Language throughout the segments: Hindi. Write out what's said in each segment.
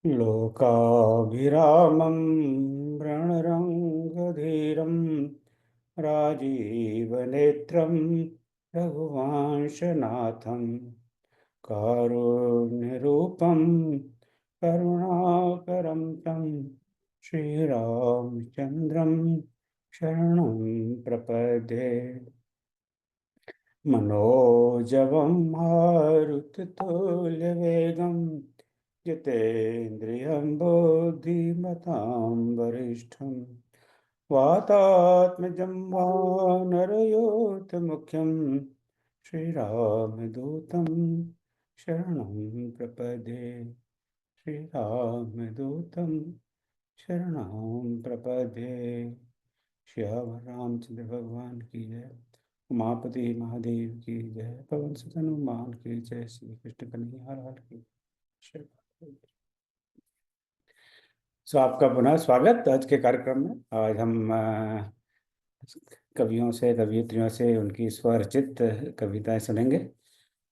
लोकाभिरामं रणरङ्गधीरं राजीवनेत्रं रघुवंशनाथं कारुण्यरूपं करुणाकरं तं श्रीरामचन्द्रं शरणं प्रपद्ये। मनोजवं मारुततुल्यवेगं जितेन्द्रियं बुद्धिमतां वरिष्ठं वातात्मजं वानरयोतमुख्यं श्रीरामदूतं शरणं प्रपद्ये। श्रीरामदूतं शरणं प्रपद्ये। श्याम रामचंद्र भगवान की जय। उमापति महादेव की जय। पवन सुत हनुमान की जय। श्री कृष्ण कन्हैया लाल की जय। सो आपका पुनः स्वागत आज के कार्यक्रम में। आज हम कवियों से कवियत्रियों से उनकी स्वरचित कविताएं सुनेंगे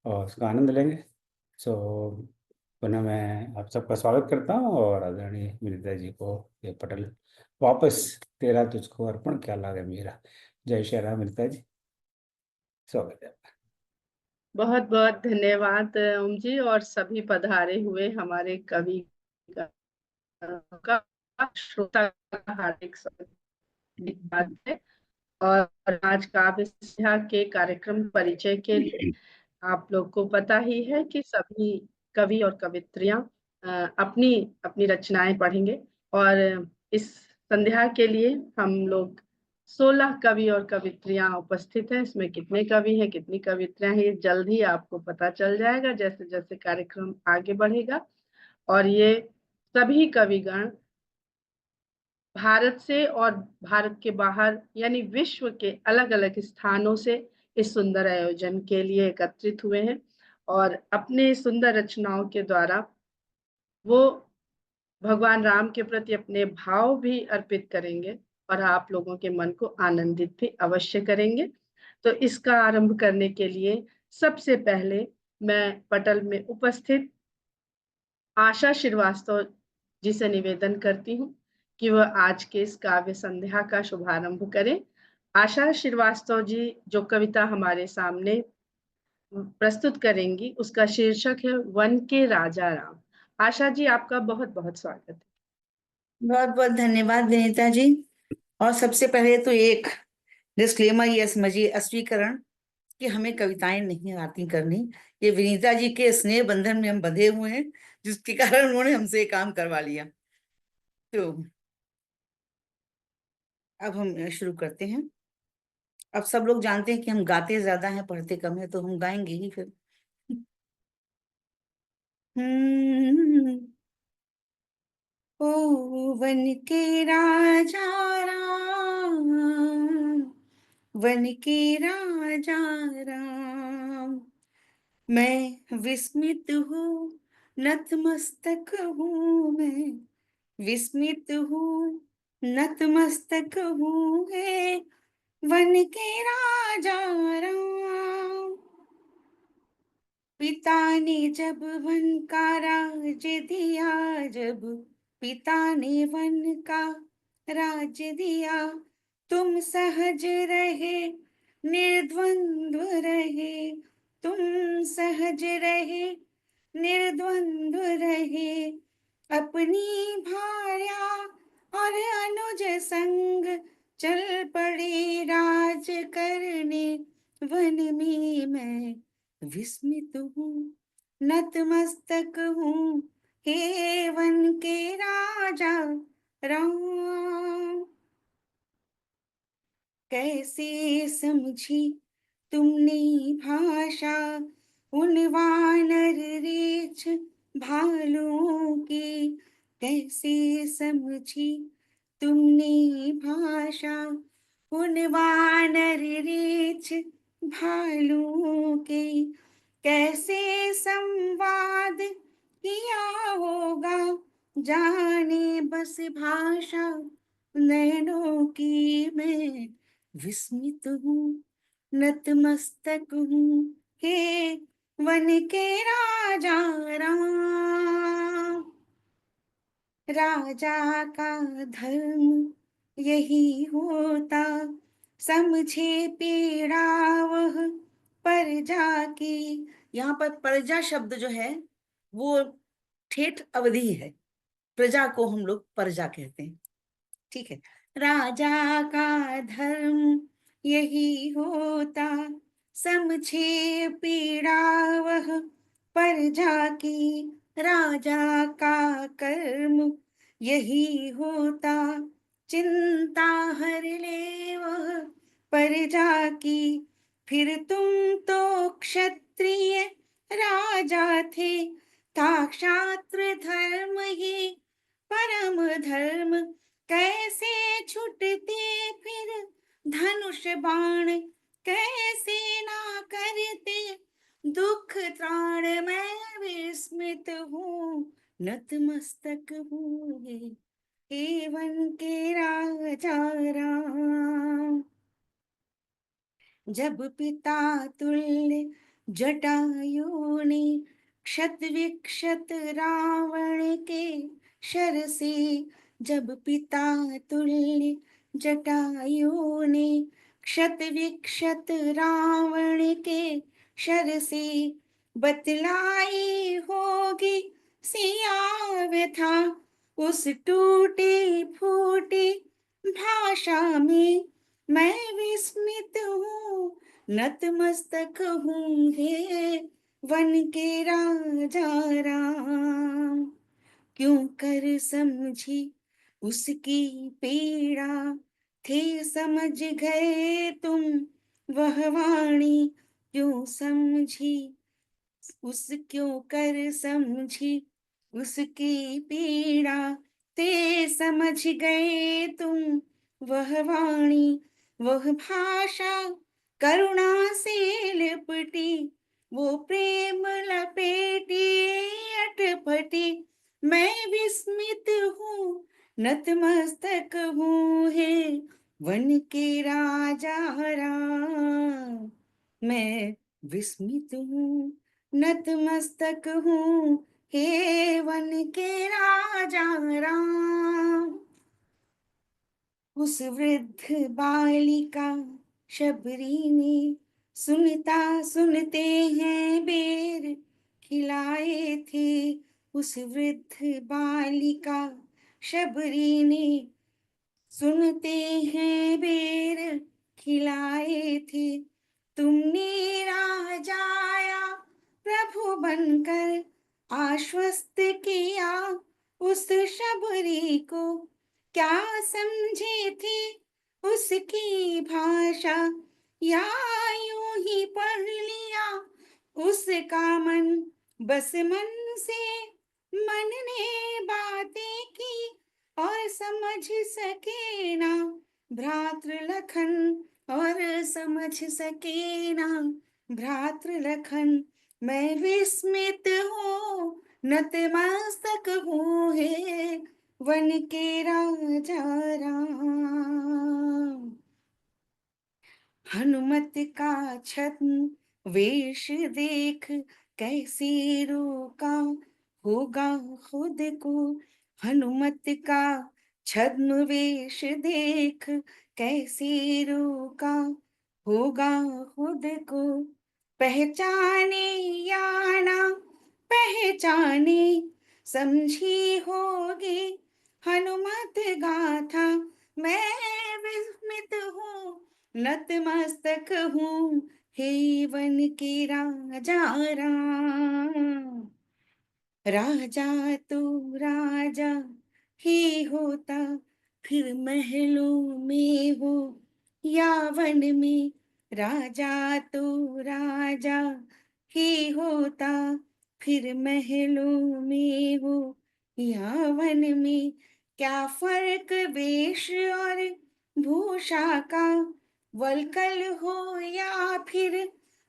और उसका आनंद लेंगे। सो पुनः मैं आप सबका स्वागत करता हूँ और आदरणीय विनीता जी को ये पटल वापस तेरा तुझको अर्पण क्या लागे मेरा। जय श्री राम विनीता जी, स्वागत है। बहुत बहुत धन्यवाद ओम जी और सभी पधारे हुए हमारे कवि का श्रोता का हार्दिक स्वागत है। और आज काव्य संध्या के कार्यक्रम परिचय के लिए आप लोग को पता ही है कि सभी कवि और कवित्रियां अपनी अपनी रचनाएं पढ़ेंगे। और इस संध्या के लिए हम लोग 16 कवि और कवित्रियां उपस्थित हैं। इसमें कितने कवि हैं, कितनी कवित्रियां हैं, ये जल्द ही आपको पता चल जाएगा जैसे जैसे कार्यक्रम आगे बढ़ेगा। और ये सभी कविगण भारत से और भारत के बाहर यानी विश्व के अलग अलग स्थानों से इस सुंदर आयोजन के लिए एकत्रित हुए हैं और अपने सुंदर रचनाओं के द्वारा वो भगवान राम के प्रति अपने भाव भी अर्पित करेंगे और आप लोगों के मन को आनंदित भी अवश्य करेंगे। तो इसका आरंभ करने के लिए सबसे पहले मैं पटल में उपस्थित आशा श्रीवास्तव जी से निवेदन करती हूँ कि वह आज के इस काव्य संध्या का शुभारंभ करें। आशा श्रीवास्तव जी जो कविता हमारे सामने प्रस्तुत करेंगी उसका शीर्षक है वन के राजा राम। आशा जी आपका बहुत बहुत स्वागत है। बहुत बहुत धन्यवाद विनीता जी। और सबसे पहले तो एक डिस्क्लेमर ये समझिए, अस्वीकरण कि हमें कविताएं नहीं आती करनी। ये विनीता जी के स्नेह बंधन में हम बंधे हुए हैं, जिसके कारण उन्होंने हमसे काम करवा लिया। तो अब हम शुरू करते हैं। अब सब लोग जानते हैं कि हम गाते ज्यादा हैं पढ़ते कम है, तो हम गाएंगे ही फिर। हम्म। ओ वन के राजा राम, वन के राजा राम, मैं विस्मित हूँ नतमस्तक हूँ, मैं विस्मित हूँ नतमस्तक हूँ, है वन के राजा राम। पिता ने जब वन का राज दिया, जब पिता ने वन का राज दिया, तुम सहज रहे निर्द्वंद्व रहे, तुम सहज रहे निर्द्वंद्व रहे, अपनी भार्या और अनुज संग चल पड़े राज करने वन में। मैं विस्मित हूँ नतमस्तक हूँ, हे वन के राजा राम। कैसे समझी तुमने भाषा उन वानर रीछ भालुओं की, कैसे समझी तुमने भाषा उन वानर रीछ भालुओं की, कैसे संवाद किया होगा जाने बस भाषा नैनों की। मैं विस्मित हूँ नतमस्तक हूँ, हे वन के राजा राम। राजा का धर्म यही होता, समझे पीड़ा वह प्रजा की। यहाँ पर प्रजा शब्द जो है वो ठेठ अवधि है, प्रजा को हम लोग प्रजा कहते हैं, ठीक है। राजा का धर्म यही होता, समझे पीड़ा वह प्रजा की। राजा का कर्म यही होता, चिंता हर ले वह प्रजा की। फिर तुम तो क्षत्रिय राजा थे, था क्षात्र धर्म ही परम धर्म। कैसे छुटते फिर धनुष बाण, कैसे ना करते दुख त्राण। मैं विस्मित हूँ नतमस्तक हूँ हे वन के राजा राम। जब पिता तुल्य जटायु ने क्षत विक्षत रावण के शर से। जब पिता तुल्य जटायु ने क्षत विक्षत रावण के शर से। बतलाई होगी सिया व्यथा उस टूटी फूटी भाषा में। मैं विस्मित हूँ नतमस्तक हूँ हे वन के राजा राम। क्यों कर समझी उसकी पीड़ा, थे समझ गए तुम वह वाणी। क्यों समझी क्यों कर समझी उसकी पीड़ा, ते समझ गए तुम वह वाणी। वह भाषा करुणा से लिपटी, वो प्रेम लपेटी अटपटी। मैं विस्मित हूँ नतमस्तक हूँ हे वन के राजा राम। मैं विस्मित हूँ नतमस्तक हूँ हे वन के राजा राम। उस वृद्ध बालिका शबरी ने सुनते हैं बेर खिलाए थे। उस वृद्ध बालिका शबरी ने सुनते हैं बेर खिलाए थे। तुमने राजाया प्रभु बनकर आश्वस्त किया उस शबरी को। क्या समझे थे उसकी भाषा, या यूं ही पढ़ लिया उसका मन। बस मन से मन ने बातें की और समझ सके ना भ्रातृ लखन, और समझ सके ना भ्रातृ लखन। मैं विस्मित हूँ नतमस्तक हूँ हे वन के राजा राम। हनुमत का छद्म वेश देख कैसे रोका होगा खुद को। हनुमत का छद्म वेश देख कैसे रोका होगा खुद को। पहचाने या ना पहचाने समझी होगी हनुमत गाथा। मैं विस्मित हूँ नतमस्तक हूँ हे वन के राजा राम। राजा तो राजा ही होता, फिर महलों में हो या वन में। राजा तो राजा ही होता, फिर महलों में हो या वन में। क्या फर्क वेश और भूषा का, वल्कल हो या फिर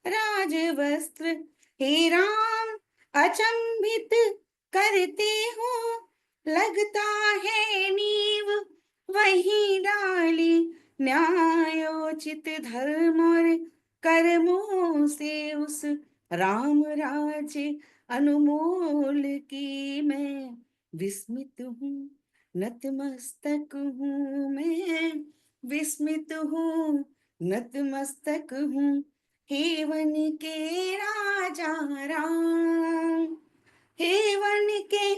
राजवस्त्र। हे राम अचंभित करते हो, लगता है नींव वही डाली। न्यायोचित धर्म और कर्मों से उस राम राज्य अनमोल की मैं विस्मित हूँ नतमस्तक हूँ मैं, विस्मित हूँ, नतमस्तक हूँ, हे वन के राजा राम, हे वन के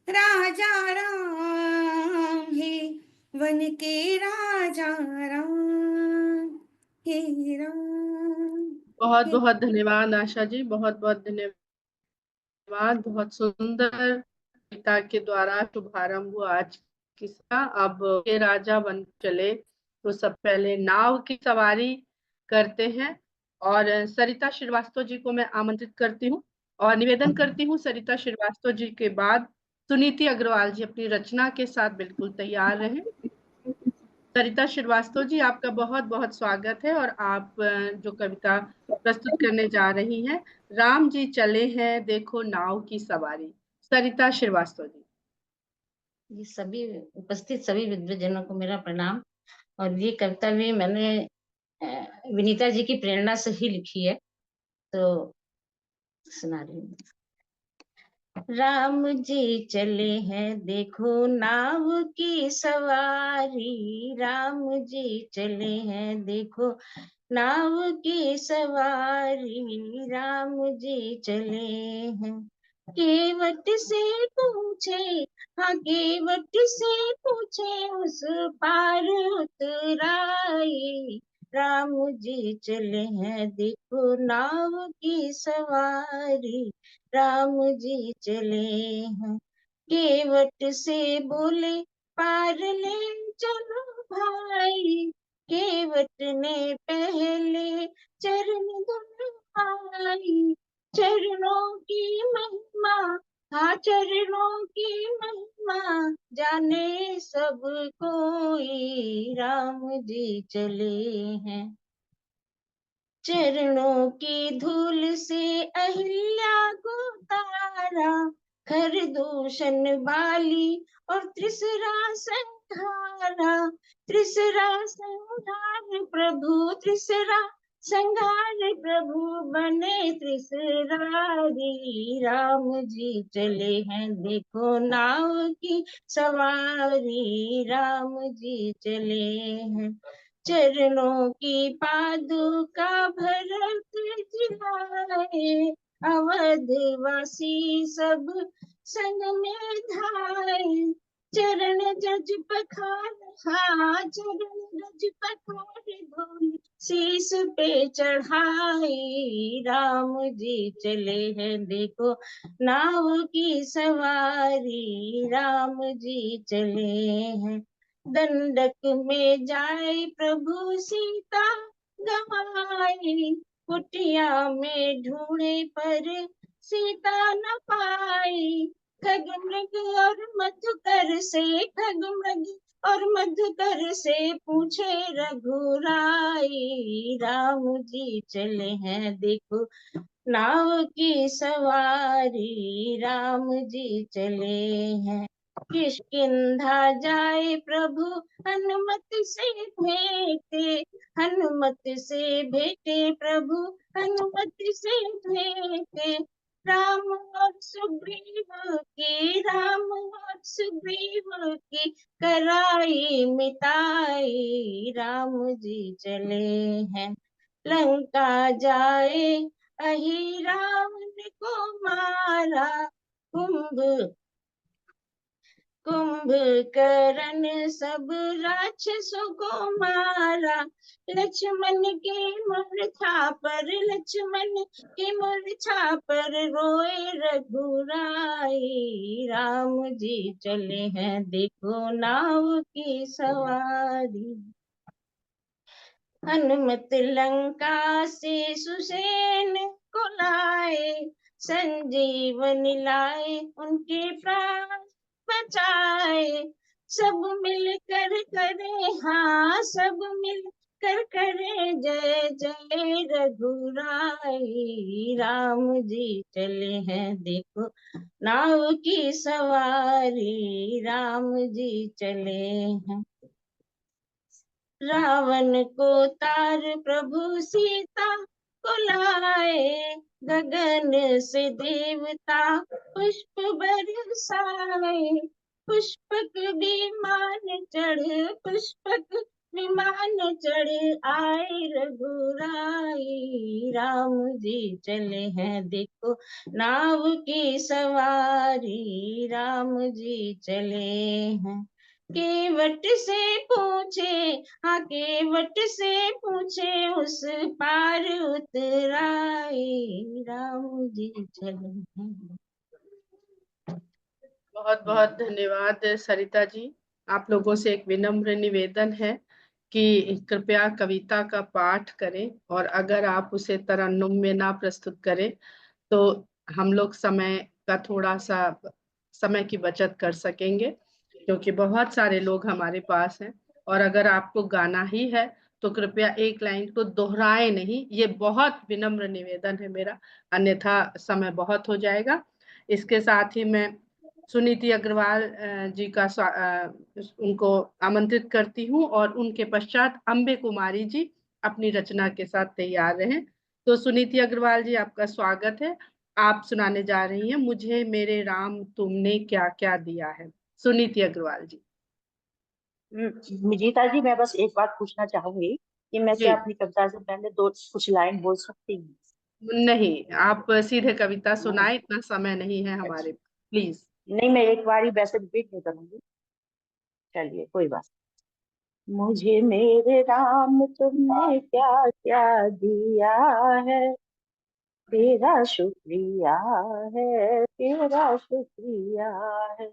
राजा राम, हे वन के राजा राम, हे राम, बहुत हे बहुत धन्यवाद आशा जी, बहुत बहुत धन्यवाद। बहुत सुंदर पिता के द्वारा शुभारंभ हुआ आज किस्सा। अब के राजा बन चले तो सब पहले नाव की सवारी करते हैं और सरिता श्रीवास्तव जी को मैं आमंत्रित करती हूँ और निवेदन करती हूँ सरिता श्रीवास्तव जी के बाद सुनीति अग्रवाल जी अपनी रचना के साथ बिल्कुल तैयार रहें। सरिता श्रीवास्तव जी, आपका बहुत बहुत स्वागत है और आप जो कविता प्रस्तुत करने जा रही हैं, राम जी चले हैं देखो नाव की सवारी। सरिता श्रीवास्तव जी। ये सभी उपस्थित सभी विद्वजनों को मेरा प्रणाम। और ये कविता भी मैंने विनीता जी की प्रेरणा से ही लिखी है, तो सुना रही हूँ। राम जी चले हैं देखो नाव की सवारी, राम जी चले हैं देखो नाव की सवारी, राम जी चले हैं। केवट से पूछे, हाँ केवट से पूछे उस पार उतराई, राम जी चले हैं देखो नाव की सवारी, राम जी चले हैं। केवट से बोले पार ले चलो भाई, केवट ने पहले चरण धुलवाई, चरणों की महिमा, हाँ चरणों की महिमा जाने सब कोई, राम जी चले हैं। चरणों की धूल से अहिल्या को तारा, खरदूषण वाली और त्रिसरा संहारा, त्रिसरा संहार प्रभु, त्रिसरा संहार प्रभु बने त्रिसरारी, राम जी चले हैं देखो नाव की सवारी, राम जी चले हैं। चरणों की पादुका भरत जिलाए, अवधवासी सब संग में धाए, चरण जज पखार, हाँ चरण जज पखार धोल शीस पे चढ़ाई, राम जी चले हैं देखो नाव की सवारी, राम जी चले हैं। दंडक में जाए प्रभु सीता गवाई, कुटिया में ढूंढे पर सीता न पाई, खग मृग और मधुकर से, खग मृग और मधुकर से पूछे रघुराई, राम जी चले हैं देखो नाव की सवारी, राम जी चले हैं। किष्किंधा जाए प्रभु हनुमत से भेंटे, हनुमत से भेंटे प्रभु, हनुमत से भेंटे, राम और सुग्रीव की, राम और सुग्रीव की कराई मिताई, राम जी चले हैं। लंका जाए अहि रावण को मारा, कुंभकर्ण सब राक्षसों को मारा, लक्ष्मण के मूर्छा पर, लक्ष्मण के मूर्छा पर रोए रघुराई, राम जी चले हैं देखो नाव की सवारी। हनुमत लंका से सुसैन को लाए, संजीवनी लाए उनके प्राण बचाए, सब मिलकर करे, हाँ सब मिलकर करे जय जय रघुराई, राम जी चले हैं देखो नाव की सवारी, राम जी चले हैं। रावण को तार प्रभु सीता को लाए, गगन से देवता पुष्प बरसाए, पुष्पक विमान चढ़, पुष्पक विमान चढ़ आए रघुराई। राम जी चले हैं देखो नाव की सवारी, राम जी चले हैं। केवट से पूछे, हाँ केवट से पूछे उस पार उतराई, राम जी चले हैं। बहुत बहुत धन्यवाद सरिता जी। आप लोगों से एक विनम्र निवेदन है कि कृपया कविता का पाठ करें, और अगर आप उसे तरन्नुम में ना प्रस्तुत करें तो हम लोग समय का थोड़ा सा समय की बचत कर सकेंगे, क्योंकि बहुत सारे लोग हमारे पास हैं। और अगर आपको गाना ही है तो कृपया एक लाइन को दोहराए नहीं, ये बहुत विनम्र निवेदन है मेरा, अन्यथा समय बहुत हो जाएगा। इसके साथ ही मैं सुनीति अग्रवाल जी का उनको आमंत्रित करती हूँ, और उनके पश्चात अम्बे कुमारी जी अपनी रचना के साथ तैयार रहे। तो सुनीति अग्रवाल जी, आपका स्वागत है। आप सुनाने जा रही हैं मुझे मेरे राम तुमने क्या क्या दिया है। सुनीति अग्रवाल जी। विजेता जी, मैं बस एक बात पूछना चाहूंगी कि मैं जी क्या अपनी कविता से पहले दो कुछ लाइन बोल सकती हूँ? नहीं, आप सीधे कविता नहीं, सुनाए, इतना समय नहीं है हमारे, अच्छा, प्लीज। नहीं, मैं एक बार ही वैसे रिपीट नहीं करूंगी। चलिए, कोई बात। मुझे मेरे राम तुमने क्या क्या दिया है, तेरा शुक्रिया है, तेरा शुक्रिया है।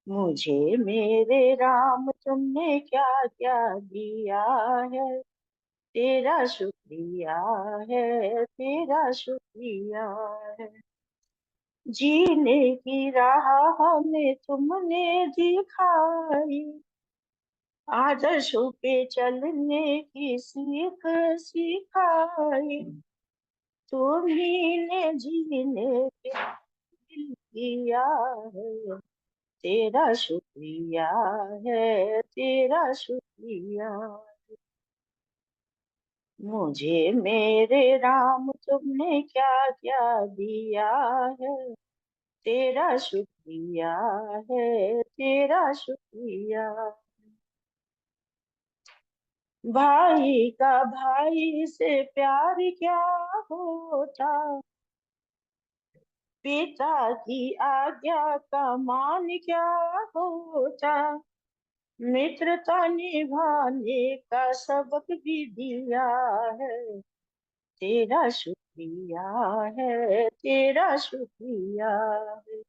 मुझे मेरे राम तुमने क्या क्या दिया है, तेरा शुक्रिया है, तेरा शुक्रिया है। जीने की राह हमें तुमने दिखाई, आदर्शों पे चलने की सीख सिखाई। तुम्ही ने जीने के दिल किया है, तेरा शुक्रिया है, तेरा शुक्रिया। मुझे मेरे राम तुमने क्या क्या दिया है, तेरा शुक्रिया है, तेरा शुक्रिया। भाई का भाई से प्यार क्या होता, पिता की आज्ञा का मान क्या होता। मित्रता निभाने का सबक भी दिया है, तेरा शुक्रिया है, तेरा शुक्रिया है।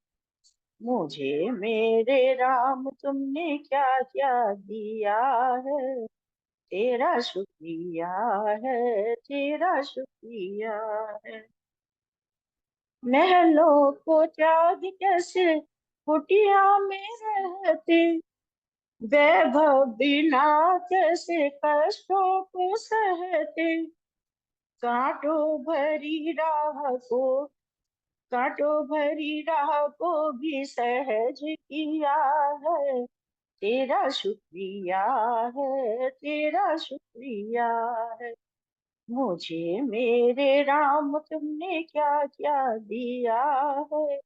मुझे मेरे राम तुमने क्या क्या दिया है, तेरा शुक्रिया है, तेरा शुक्रिया है। महलों को त्याग कैसे कुटिया में रहते, वैभव बिना कैसे कष्टों को सहते। कांटों भरी राह को, कांटों भरी राह को भी सहज किया है, तेरा शुक्रिया है, तेरा शुक्रिया है। मुझे मेरे राम तुमने क्या क्या दिया है,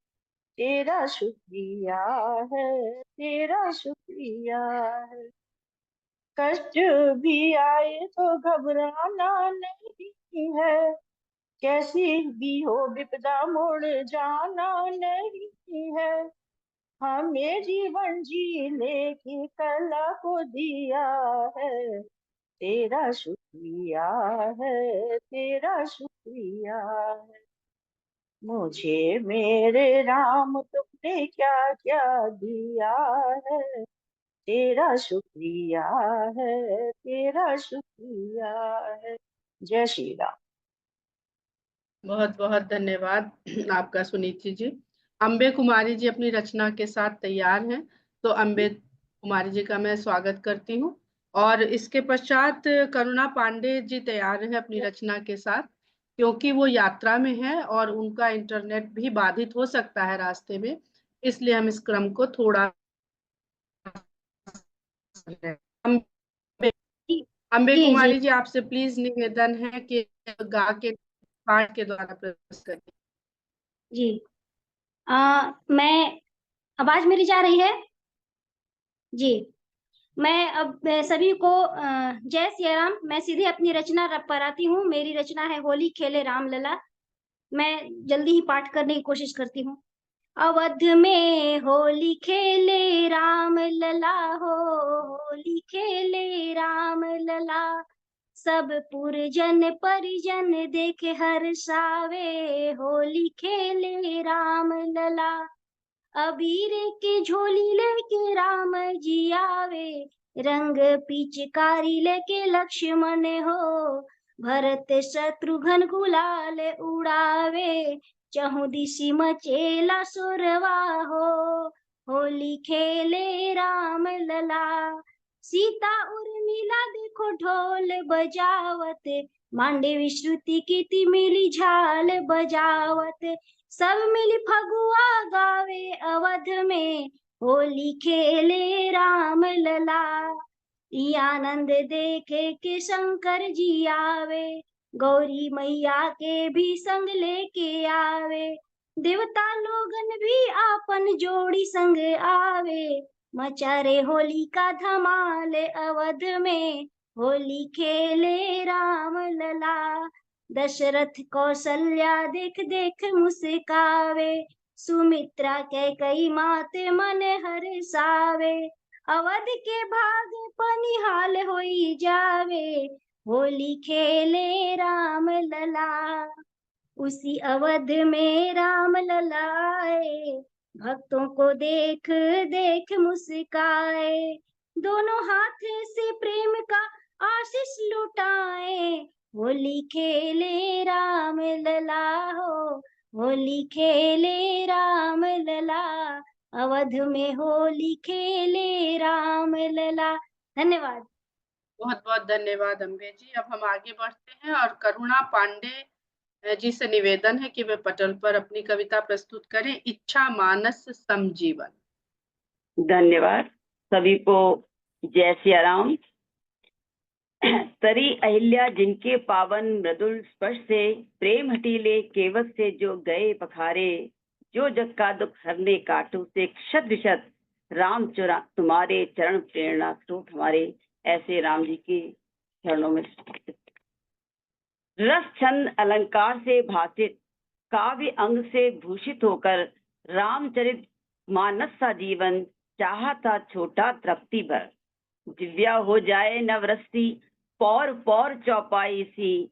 तेरा शुक्रिया है, तेरा शुक्रिया है। कष्ट भी आए तो घबराना नहीं है, कैसी भी हो विपदा मुड़ जाना नहीं है। हमें जीवन जीने की कला को दिया है, तेरा शुक्रिया है, तेरा शुक्रिया है। मुझे मेरे राम तुमने क्या क्या दिया है, तेरा शुक्रिया है, तेरा शुक्रिया है। जय श्री राम। बहुत बहुत धन्यवाद आपका सुनीति जी। अम्बे कुमारी जी अपनी रचना के साथ तैयार हैं, तो अम्बे कुमारी जी का मैं स्वागत करती हूँ। और इसके पश्चात करुणा पांडे जी तैयार हैं अपनी रचना के साथ, क्योंकि वो यात्रा में है और उनका इंटरनेट भी बाधित हो सकता है रास्ते में, इसलिए हम इस क्रम को थोड़ा अम्बे अम्बे जी जी कुमारी जी, आपसे प्लीज निवेदन है कि गा के पाठ के द्वारा प्रस्तुत करें। जी। मैं आवाज मेरी जा रही है जी? मैं अब सभी को जय सिया राम। मैं सीधे अपनी रचना पर आती हूँ। मेरी रचना है होली खेले राम लला। मैं जल्दी ही पाठ करने की कोशिश करती हूँ। अवध में होली खेले राम लला हो, होली खेले राम लला। सब पुरजन परिजन देखे हर्षावे, होली खेले राम लला। अबीर की झोली लेके राम जी आवे, रंग पिचकारी लेके लक्ष्मण हो। भरत शत्रुघ्न गुलाल उड़ावे, चहुँ दिशि मचेला सुरवा हो। होली खेले राम लला। सीता उर्मिला देखो ढोल बजावत, मांडवी श्रुति कीर्ति मिली झाल बजावत। सब मिली फगुआ गावे अवध में, होली खेले राम लला। ई आनंद देखे के शंकर जी आवे, गौरी मैया के भी संग लेके आवे। देवता लोगन भी आपन जोड़ी संग आवे, मचारे होली का धमाल अवध में, होली खेले राम लला। दशरथ कौशल्या देख देख मुस्कावे, सुमित्रा कैकई मात मन हर्षावे। अवध के भाग पनिहाल होई जावे, होली खेले राम लला। उसी अवध में राम ललाए, भक्तों को देख देख मुस्काए। दोनों हाथ से प्रेम का आशीष लुटाए, होली खेले राम लला हो, होली खेले राम लला। अवध में होली खेले राम लला। धन्यवाद। बहुत बहुत धन्यवाद अम्बे जी। अब हम आगे बढ़ते हैं और करुणा पांडे जी से निवेदन है कि वे पटल पर अपनी कविता प्रस्तुत करें, इच्छा मानस समजीवन। धन्यवाद सभी को। जय सिया राम। तरी अहिल्या जिनके पावन मृदुल स्पर्श से, प्रेम हटीले केवट से जो गए पखारे। जो जग का दुख हरने काटू से शत शत, राम चुरा तुम्हारे चरण प्रेरणा स्रोत हमारे। ऐसे राम जी के चरणों में रस छंद अलंकार से भाषित, काव्य अंग से भूषित होकर, रामचरित मानस सा जीवन चाहा था छोटा तृप्ति भर। दिव्या हो जाए नवरस्ती पौर पौर चौपाई सी,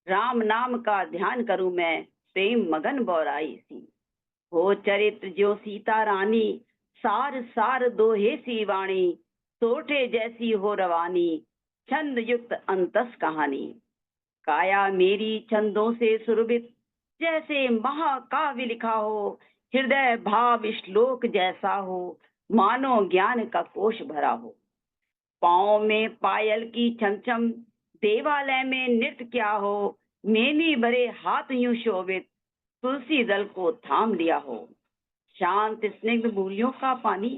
राम नाम का ध्यान करूं मैं प्रेम मगन बौराई सी। हो चरित्र जो सीता रानी, सार सार दोहे सी वाणी। सोठे जैसी हो रवानी, छंद युक्त अंतस कहानी। काया मेरी छंदों से सुरभित, जैसे महाकाव्य लिखा हो। हृदय भाव श्लोक जैसा हो, मानो ज्ञान का कोश भरा हो। पाँव में पायल की छमछम, देवालय में नृत्य क्या हो। मेनी भरे हाथ यूं शोभित, तुलसी दल को थाम लिया हो। शांत स्निग्ध मूलियों का पानी,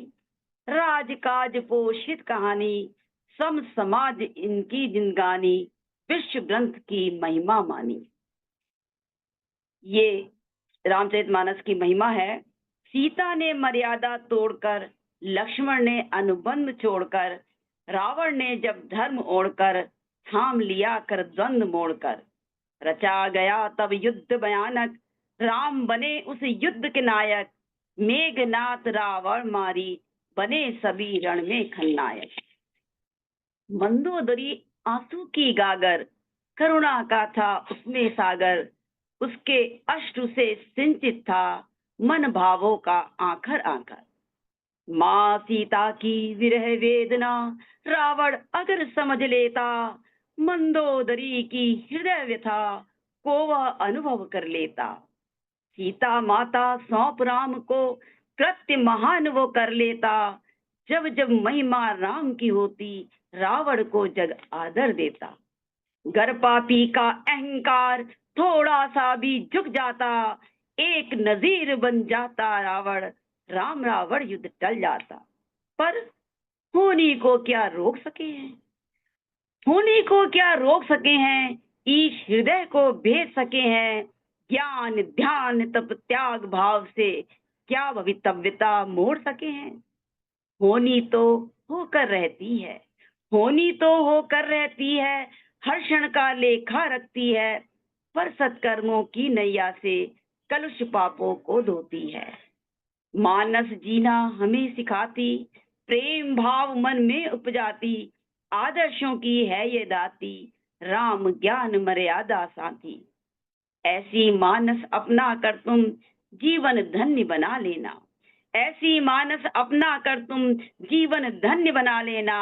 राजकाज पोषित कहानी। सम समाज इनकी जिंदगानी, विश्व ग्रंथ की महिमा मानी। ये रामचरितमानस की महिमा है। सीता ने मर्यादा तोड़कर, लक्ष्मण ने अनुबंध छोड़कर, रावण ने जब धर्म ओढ़कर, थाम लिया कर द्वंद्व मोड़कर। रचा गया तब युद्ध भयानक, राम बने उस युद्ध के नायक। मेघनाथ रावण मारी, बने सभी रण में खलनायक। मंदोदरी आंसू की गागर, करुणा का था उसमें सागर। उसके अश्रु से सिंचित था, मन भावों का आखर आकर। माँ सीता की विरह वेदना, रावण अगर समझ लेता। मंदोदरी की हृदय व्यथा, को वह अनुभव कर लेता। सीता माता सौंप राम को, कृत्य महान वो कर लेता। जब जब महिमा राम की होती, रावण को जग आदर देता। गर पापी का अहंकार थोड़ा सा भी झुक जाता, एक नजीर बन जाता रावण, राम रावण युद्ध टल जाता। पर होनी को क्या रोक सके हैं, होनी को क्या रोक सके हैं, ईश हृदय को भेज सके हैं। ज्ञान ध्यान तप त्याग भाव से, क्या भवितव्यता मोड़ सके हैं। होनी तो होकर रहती है, होनी तो होकर रहती है, हर क्षण का लेखा रखती है, पर सत्कर्मों की नैया से कलुष पापों को धोती है। मानस जीना हमें सिखाती, प्रेम भाव मन में उपजाती, आदर्शों की है ये दाती, राम ज्ञान मर्यादा साथी। ऐसी मानस अपना कर तुम जीवन धन्य बना लेना, ऐसी मानस अपना कर तुम जीवन धन्य बना लेना।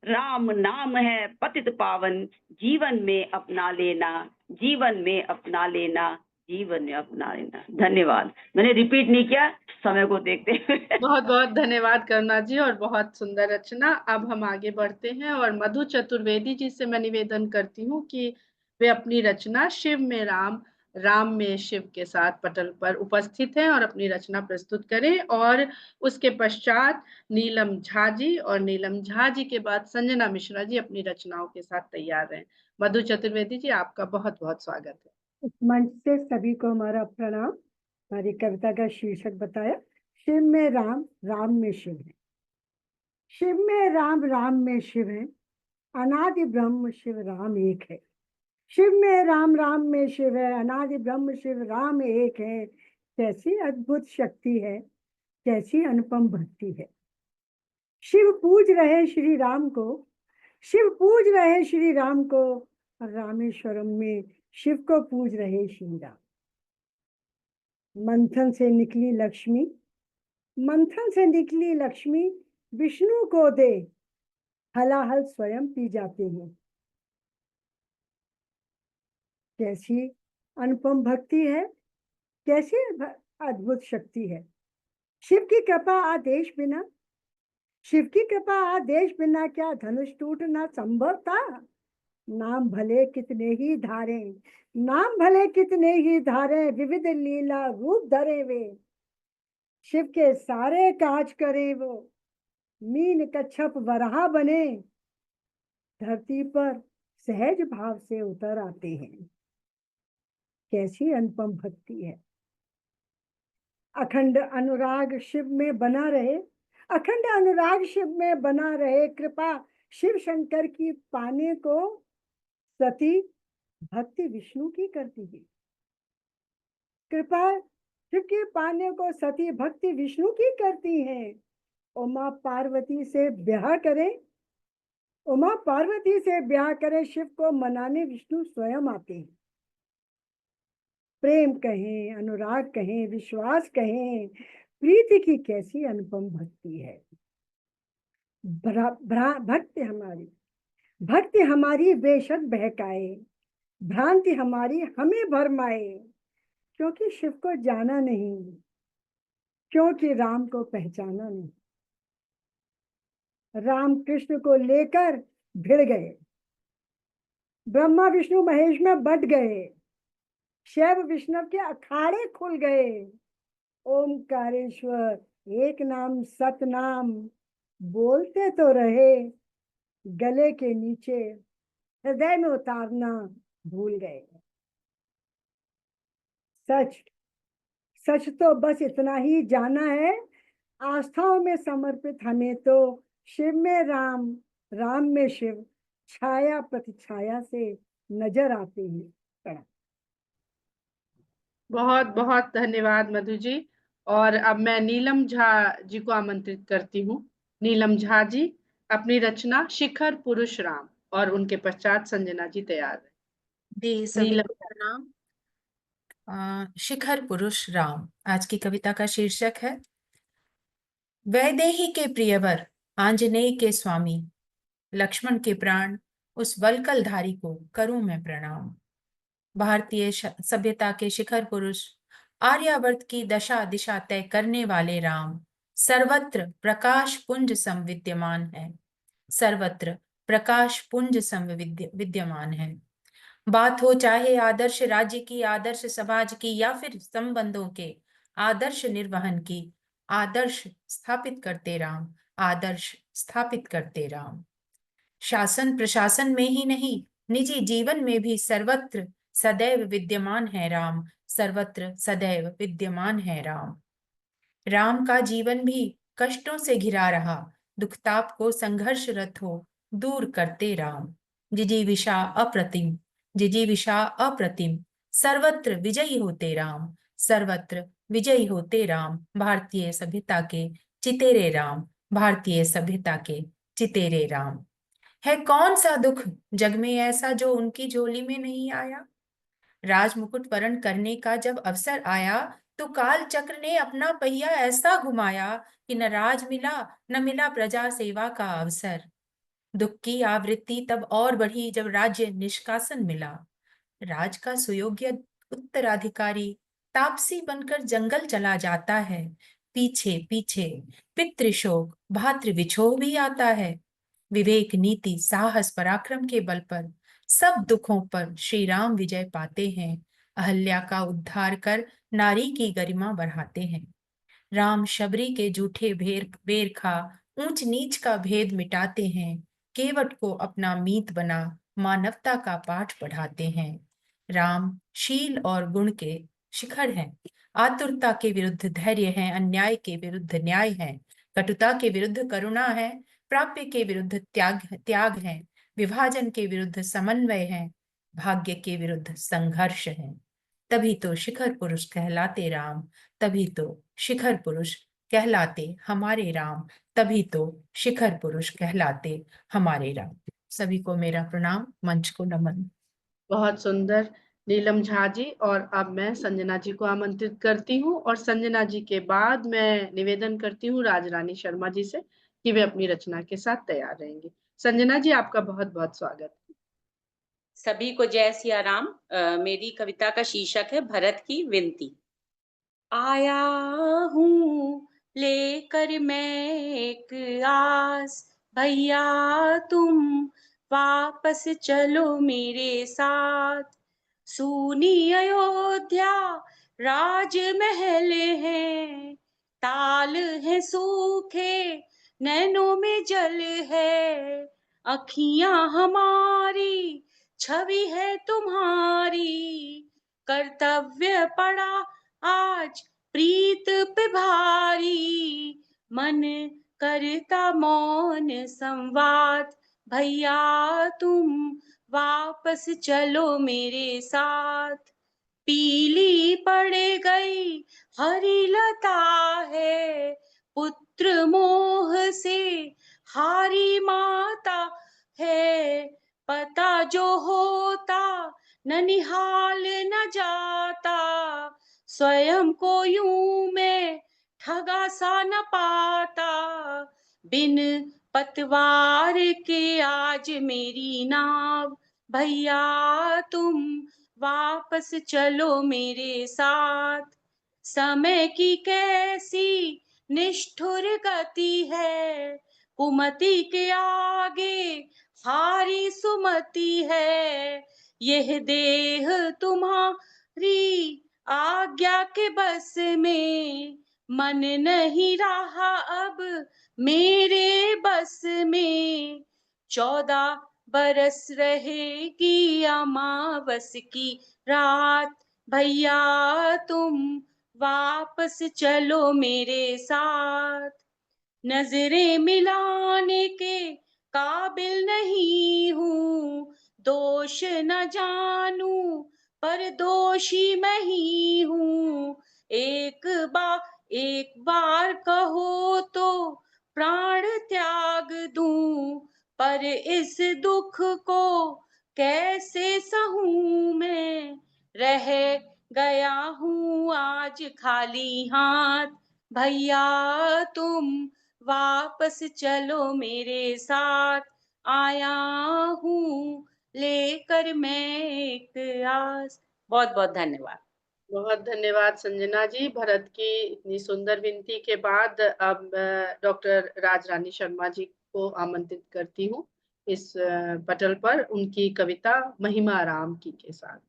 राम नाम है पतित पावन, जीवन में अपना लेना, जीवन में अपना लेना, जीवन में अपना लेना। धन्यवाद। मैंने रिपीट नहीं किया, समय को देखते हुए। बहुत बहुत धन्यवाद करुणा जी, और बहुत सुंदर रचना। अब हम आगे बढ़ते हैं और मधु चतुर्वेदी जी से मैं निवेदन करती हूँ कि वे अपनी रचना शिव में राम, राम में शिव के साथ पटल पर उपस्थित हैं और अपनी रचना प्रस्तुत करें। और उसके पश्चात नीलम झा जी, और नीलम झा जी के बाद संजना मिश्रा जी अपनी रचनाओं के साथ तैयार हैं। मधु चतुर्वेदी जी, आपका बहुत बहुत स्वागत है। इस मंच से सभी को हमारा प्रणाम। हमारी कविता का शीर्षक बताया, शिव में राम, राम में शिव है। शिव में राम, राम में शिव है, अनादि ब्रह्म शिव राम एक है। शिव में राम, राम में शिव है, अनादि ब्रह्म शिव राम एक है। कैसी अद्भुत शक्ति है, कैसी अनुपम भक्ति है। शिव पूज रहे श्री राम को, शिव पूज रहे श्री राम को, रामेश्वरम में शिव को पूज रहे श्री राम। मंथन से निकली लक्ष्मी, मंथन से निकली लक्ष्मी, विष्णु को दे, हलाहल स्वयं पी जाते हैं। कैसी अनुपम भक्ति है, कैसी अद्भुत शक्ति है। शिव की कृपा आदेश बिना, शिव की कृपा आदेश बिना क्या धनुष टूटना संभव था। नाम भले कितने ही धारे, नाम भले कितने ही धारे, विविध लीला रूप धरे वे। शिव के सारे काज करे वो, मीन कच्छप वराह बने, धरती पर सहज भाव से उतर आते हैं। कैसी अनुपम भक्ति है। अखंड अनुराग शिव में बना रहे, अखंड अनुराग शिव में बना रहे, कृपा शिव शंकर की पाने को सती भक्ति विष्णु की करती है। कृपा शिव के पाने को सती भक्ति विष्णु की करती है। उमा पार्वती से ब्याह करे, उमा पार्वती से ब्याह करे, शिव को मनाने विष्णु स्वयं आते हैं। प्रेम कहें, अनुराग कहें, विश्वास कहें, प्रीति की कैसी अनुपम भक्ति है। भक्ति हमारी बेशक बहकाए, भ्रांति हमारी हमें भरमाए, क्योंकि शिव को जाना नहीं, क्योंकि राम को पहचाना नहीं। राम कृष्ण को लेकर भिड़ गए, ब्रह्मा विष्णु महेश में बट गए, शैव विष्णु के अखाड़े खुल गए। ओमकारेश्वर एक नाम सतनाम, बोलते तो रहे, गले के नीचे हृदय में उतारना भूल गए। सच सच तो बस इतना ही जाना है, आस्थाओं में समर्पित हमें तो शिव में राम, राम में शिव, छाया प्रतिछाया से नजर आते हैं। बहुत बहुत धन्यवाद मधु जी। और अब मैं नीलम झा जी को आमंत्रित करती हूँ। नीलम झा जी अपनी रचना शिखर पुरुष राम, और उनके पश्चात संजना जी तैयार है। जी सभी नीलम। को प्रणाम। शिखर पुरुष राम आज की कविता का शीर्षक है। वैदेही के प्रियवर, आंजनेय के स्वामी, लक्ष्मण के प्राण, उस वल्कलधारी को करूं मैं प्रणाम। भारतीय सभ्यता के शिखर पुरुष, आर्यावर्त की दशा दिशा तय करने वाले राम, सर्वत्र प्रकाश पुंज सम विद्यमान है, सर्वत्र प्रकाश पुंज सम विद्यमान है। बात हो चाहे आदर्श राज्य की, आदर्श समाज की, या फिर संबंधों के आदर्श निर्वहन की, आदर्श स्थापित करते राम, आदर्श स्थापित करते राम। शासन प्रशासन में ही नहीं, निजी जीवन में भी सर्वत्र सदैव विद्यमान है राम, सर्वत्र सदैव विद्यमान है राम। राम का जीवन भी कष्टों से घिरा रहा, दुखताप को संघर्षरत हो दूर करते राम। जिजीविषा अप्रतिम, जिजीविषा अप्रतिम, सर्वत्र विजयी होते राम, सर्वत्र विजयी होते राम। भारतीय सभ्यता के चितेरे राम, भारतीय सभ्यता के चितेरे राम। है कौन सा दुख जग में ऐसा जो उनकी झोली में नहीं आया। राज मुकुट वरण करने का जब अवसर आया तो काल चक्र ने अपना पहिया ऐसा घुमाया कि न राज मिला न मिला प्रजा सेवा का अवसर। दुख की आवृत्ति तब और बढ़ी जब राज्य निष्कासन मिला। राज का सुयोग्य उत्तराधिकारी तापसी बनकर जंगल चला जाता है। पीछे पीछे पितृशोक भातृ विछोह भी आता है। विवेक नीति साहस पराक्रम के बल पर सब दुखों पर श्री राम विजय पाते हैं। अहल्या का उद्धार कर नारी की गरिमा बढ़ाते हैं। राम शबरी के जूठे बेर खा ऊंच नीच का भेद मिटाते हैं। केवट को अपना मीत बना मानवता का पाठ पढ़ाते हैं। राम शील और गुण के शिखर हैं। आतुरता के विरुद्ध धैर्य है, अन्याय के विरुद्ध न्याय है, कटुता के विरुद्ध करुणा है, प्राप्य के विरुद्ध त्याग है, विभाजन के विरुद्ध समन्वय है, भाग्य के विरुद्ध संघर्ष है। तभी तो शिखर पुरुष कहलाते राम, तभी तो शिखर पुरुष कहलाते हमारे राम, तभी तो शिखर पुरुष कहलाते हमारे राम। सभी को मेरा प्रणाम, मंच को नमन। बहुत सुंदर नीलम झा जी। और अब मैं संजना जी को आमंत्रित करती हूँ और संजना जी के बाद मैं निवेदन करती हूँ राजरानी शर्मा जी से कि वे अपनी रचना के साथ तैयार रहेंगे। संजना जी, आपका बहुत बहुत स्वागत। सभी को जय सिया राम। मेरी कविता का शीर्षक है भरत की विनती। आया हूँ लेकर मैं एक आस, भैया तुम वापस चलो मेरे साथ। सुनी अयोध्या राजमहल है, ताल है सूखे नैनों में जल है। अखियां हमारी छवि है तुम्हारी, कर्तव्य पड़ा आज प्रीत पे भारी। मन करता मौन संवाद, भैया तुम वापस चलो मेरे साथ। पीली पड़ गई हरी लता है, पुत्र मोह से हारी माता है। पता जो होता ननिहाल न जाता, स्वयं को यूं मैं ठगा सा न पाता। बिन पतवार के आज मेरी नाव, भैया तुम वापस चलो मेरे साथ। समय की कैसी निष्ठुर गति है, कुमति के आगे हारी सुमति है। यह देह तुम्हारी आज्ञा के बस में, मन नहीं रहा अब मेरे बस में। 14 बरस रहेगी अमावस की रात, भैया तुम वापस चलो मेरे साथ। नजरें मिलाने के काबिल नहीं हूँ, दोष न जानू पर दोषी मैं ही हूँ। एक बार कहो तो प्राण त्याग दूं, पर इस दुख को कैसे सहूं मैं। रह गया हूँ आज खाली हाथ, भैया तुम वापस चलो मेरे साथ। आया हूँ लेकर मैं एक आस। बहुत बहुत धन्यवाद। बहुत धन्यवाद संजना जी। भरत की इतनी सुंदर विनती के बाद अब डॉक्टर राजरानी शर्मा जी को आमंत्रित करती हूँ इस पटल पर उनकी कविता महिमा राम की के साथ।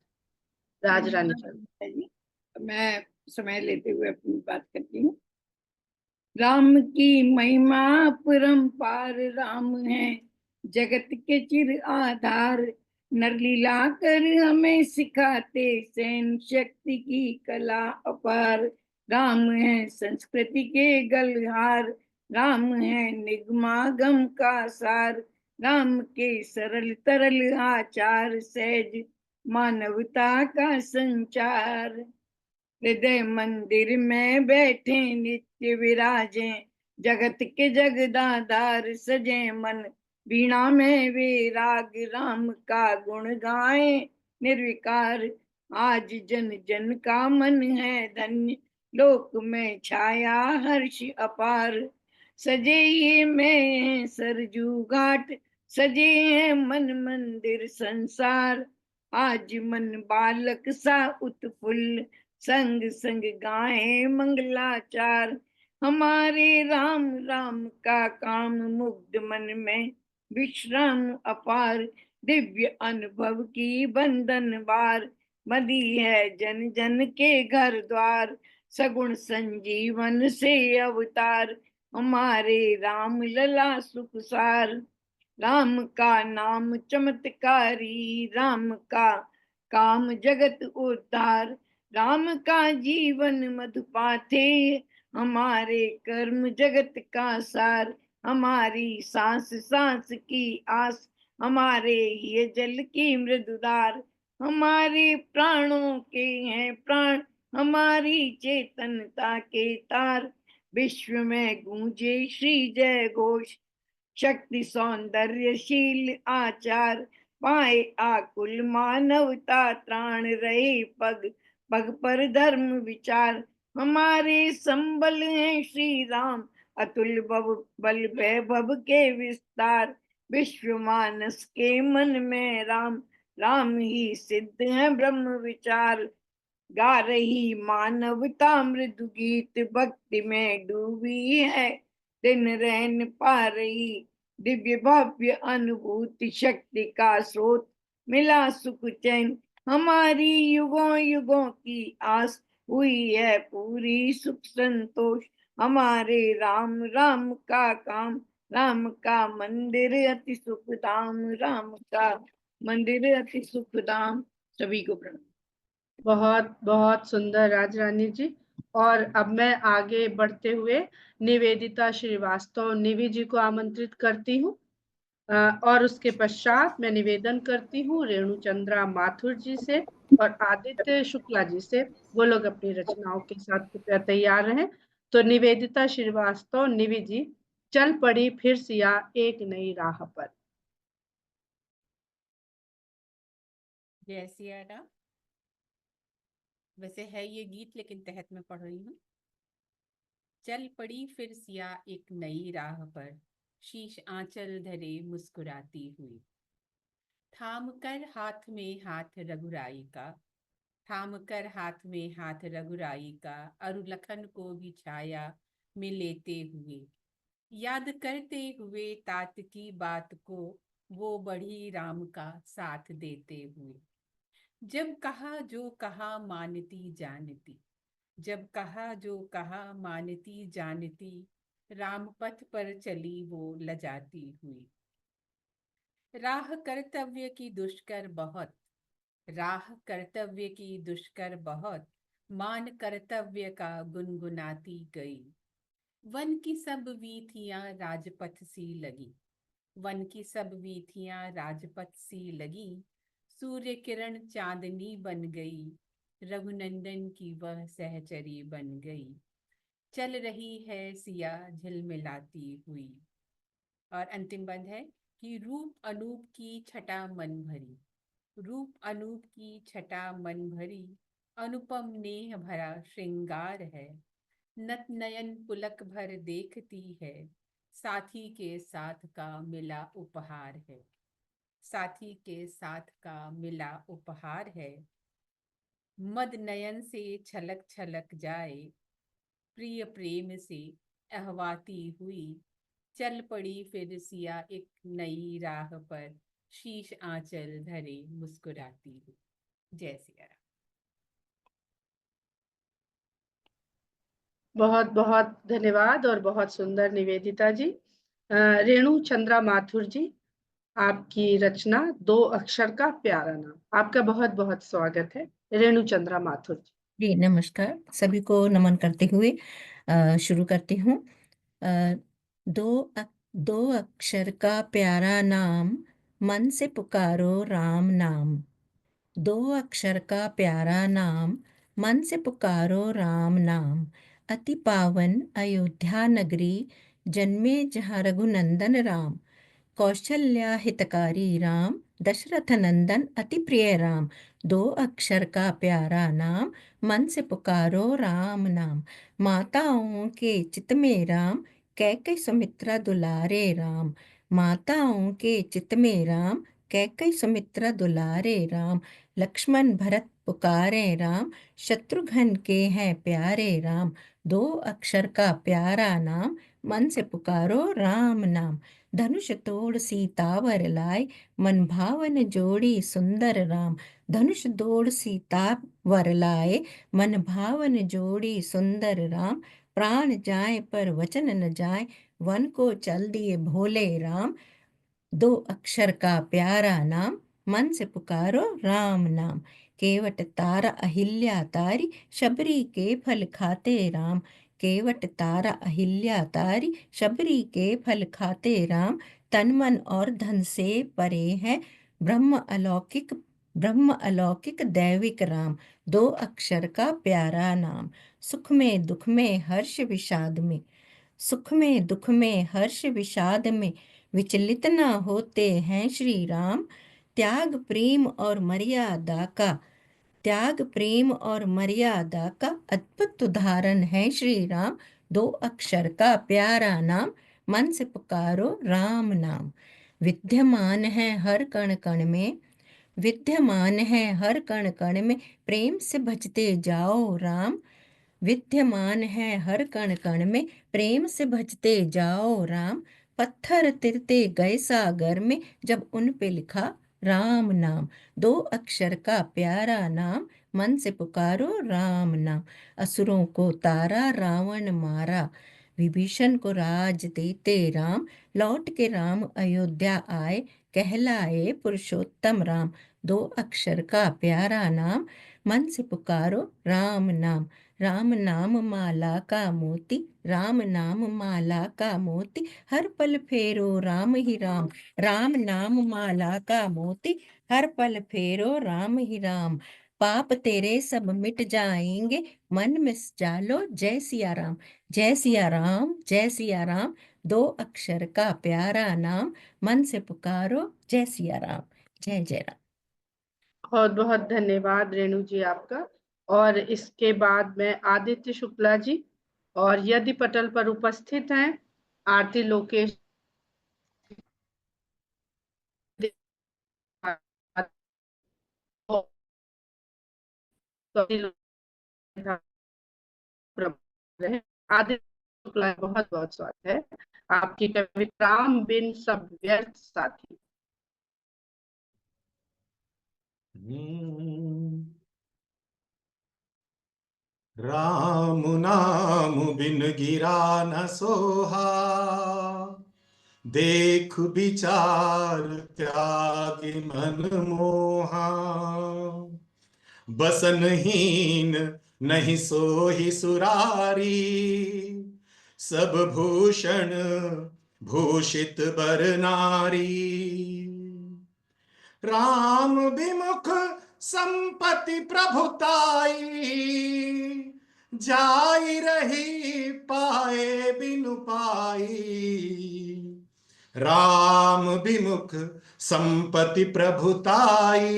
राजरानी शर्मा जी, मैं समय लेते हुए अपनी बात करती हूँ। राम की महिमा परम्पार राम है, जगत के चिर आधार। नर लीला कर हमें सिखाते, सहन शक्ति की कला अपार। राम है संस्कृति के गलहार, राम है निगमागम का सार, राम के सरल तरल आचार, सहज मानवता का संचार। हृदय मंदिर में बैठे नित्य विराजे, जगत के जगदाधार सजे मन, वीणा में वे राग राम का गुण गाए निर्विकार। आज जन जन का मन है धन्य, लोक में छाया हर्ष अपार। सजे ये में सरजू घाट, सजे है मन मंदिर संसार। आज मन बालक सा उत्फुल्ल, संग संग गाए मंगलाचार। हमारे राम राम का काम, मुग्ध मन में विश्राम अपार। दिव्य अनुभव की बंधन बार, बंधी है जन जन के घर द्वार। सगुण संजीवन से अवतार, हमारे राम लला सुखसार। राम का नाम चमत्कारी, राम का काम जगत उद्धार। राम का जीवन मधुपाथे, हमारे कर्म जगत का सार। हमारी सांस सांस की आस, हमारे ये जल की मृदुधार। हमारे प्राणों के हैं प्राण, हमारी चेतनता के तार। विश्व में गूंजे श्री जय घोष, शक्ति सौंदर्यशील आचार। पाए आकुल मानवता त्राण, रहे पग पग पर धर्म विचार। हमारे संबल हैं श्री राम, अतुल बल वैभव के विस्तार। विश्व मानस के मन में राम, राम ही सिद्ध है ब्रह्म विचार। गा रही मानवता मृदु गीत, भक्ति में डूबी है दिन रैन पा रही। दिव्य भव्य अनुभूति, शक्ति का स्रोत मिला सुख चैन। हमारी युगों युगों की आस, हुई है पूरी सुख संतोष। हमारे राम राम का काम, राम का मंदिर अति सुख धाम, राम का मंदिर अति सुख धाम। सभी को प्रणाम। बहुत बहुत सुंदर राजरानी जी। और अब मैं आगे बढ़ते हुए निवेदिता श्रीवास्तव निवि जी को आमंत्रित करती हूँ, और उसके पश्चात मैं निवेदन करती हूँ रेणु चंद्रा माथुर जी से और आदित्य शुक्ला जी से। वो लोग अपनी रचनाओं के साथ कृपया तैयार रहें। तो निवेदिता श्रीवास्तव निवि जी, चल पड़ी फिर सिया एक नई राह पर। जय सिया राम। वैसे है ये गीत, लेकिन तहत में पढ़ रही हूँ। चल पड़ी फिर सिया एक नई राह पर, शीश आंचल धरे मुस्कुराती हुई। थाम कर हाथ में हाथ रघुराई का, थाम कर हाथ में हाथ रघुराई का, अरु लखन को भी छाया में लेते हुए। याद करते हुए तात की बात को, वो बढ़ी राम का साथ देते हुए। जब कहा जो कहा मानती जानती, जब कहा जो कहा मानती जानती, राम पथ पर चली वो लजाती हुई। राह कर्तव्य की दुष्कर बहुत, राह कर्तव्य की दुष्कर बहुत, मान कर्तव्य का गुनगुनाती गई। वन की सब वीथियां राजपथ सी लगी, वन की सब वीथियां राजपथ सी लगी। सूर्य किरण चांदनी बन गई, रघुनंदन की वह सहचरी बन गई। चल रही है सिया झिलमिलाती हुई। और अंतिम बंद है कि रूप अनूप की छटा मन भरी, रूप अनूप की छटा मन भरी, अनुपम नेह भरा श्रृंगार है। नत नयन पुलक भर देखती है, साथी के साथ का मिला उपहार है, साथी के साथ का मिला उपहार है। मद नयन से छलक छलक जाए, प्रिय प्रेम से अहवाती हुई। चल पड़ी फिर सिया एक नई राह पर, शीश आंचल धरे मुस्कुराती हुई। जय सिया राम। बहुत बहुत धन्यवाद और बहुत सुंदर निवेदिता जी। रेणु चंद्रा माथुर जी, आपकी रचना दो अक्षर का प्यारा नाम। आपका बहुत बहुत स्वागत है रेणु चंद्रा माथुर जी। जी नमस्कार, सभी को नमन करते हुए शुरू करती हूँ। दो अक्षर का प्यारा नाम, मन से पुकारो राम नाम। दो अक्षर का प्यारा नाम, मन से पुकारो राम नाम। अति पावन अयोध्या नगरी, जन्मे जहाँ रघुनंदन राम। कौशल्या हितकारी राम, दशरथ नंदन अति प्रिय राम। दो अक्षर का प्यारा नाम, मन से पुकारो राम नाम। माताओं के चित में राम, कैकई सुमित्रा दुलारे राम। माताओं के चित में राम, कैकई सुमित्रा दुलारे राम। लक्ष्मण भरत पुकारे राम, शत्रुघ्न के हैं प्यारे राम। दो अक्षर का प्यारा नाम, मन से पुकारो राम नाम। धनुष तोड़ सीतावर लाए, मन भावन जोड़ी सुंदर राम। धनुष तोड़ सीतावर लाए, मन भावन जोड़ी सुंदर राम। प्राण जाए पर वचन न जाए, वन को चल दिए भोले राम। दो अक्षर का प्यारा नाम, मन से पुकारो राम नाम। केवट तारा अहिल्या तारी, शबरी के फल खाते राम। केवट तारा अहिल्या तारी, शबरी के फल खाते राम। तन मन और धन से परे हैं, ब्रह्म अलौकिक दैविक राम। दो अक्षर का प्यारा नाम, सुख में दुख में हर्ष विषाद में। सुख में दुख में हर्ष विषाद में, विचलित न होते हैं श्री राम। त्याग प्रेम और मर्यादा का, त्याग प्रेम और मर्यादा का अद्भुत उदाहरण है श्री राम। दो अक्षर का प्यारा नाम, मन से पुकारो राम नाम। विद्यमान है हर कण कण में, विद्यमान है हर कण कण में, प्रेम से भजते जाओ राम। विद्यमान है हर कण कण में, प्रेम से भजते जाओ राम। पत्थर तिरते गए सागर में, जब उन पे लिखा राम नाम। दो अक्षर का प्यारा नाम, मन से पुकारो राम नाम। असुरों को तारा रावण मारा, विभीषण को राज देते राम। लौट के राम अयोध्या आए, कहलाए पुरुषोत्तम राम। दो अक्षर का प्यारा नाम, मन से पुकारो राम नाम। राम नाम माला का मोती, राम नाम माला का मोती, हर पल फेरो राम ही राम। राम नाम माला का मोती, हर पल फेरो राम ही राम। पाप तेरे सब मिट जाएंगे, मन में जालो जय सिया राम। जय सिया राम, जय सिया राम। दो अक्षर का प्यारा नाम, मन से पुकारो जय सिया राम। जय जय राम। बहुत बहुत धन्यवाद रेणु जी आपका। और इसके बाद में आदित्य शुक्ला जी, और यदि पटल पर उपस्थित हैं आरती लोकेश आदित्य शुक्ला, बहुत बहुत स्वागत है। आपकी कविता राम बिन सब व्यर्थ साथी। राम नाम बिन गिरा न सोहा, देख विचार त्यागी मन मोहा। बसनहीन नहीं सोही सुरारी, सब भूषण भूषित बर नारी। राम विमुख संपत्ति प्रभुताई, जाई रही पाए बिनु पाई। राम विमुख संपत्ति प्रभुताई,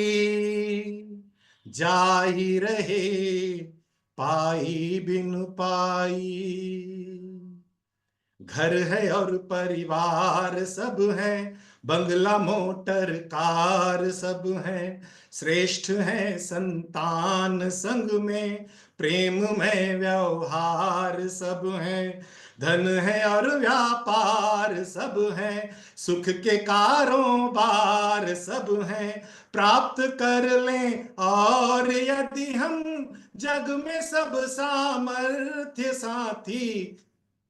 जाई रहे पाई बिनु पाई। घर है और परिवार सब है, बंगला मोटर कार सब है। श्रेष्ठ है संतान संग में, प्रेम में व्यवहार सब है। धन है और व्यापार सब है, सुख के कारोबार सब है। प्राप्त कर लें और यदि हम जग में सब सामर्थ्य साथी,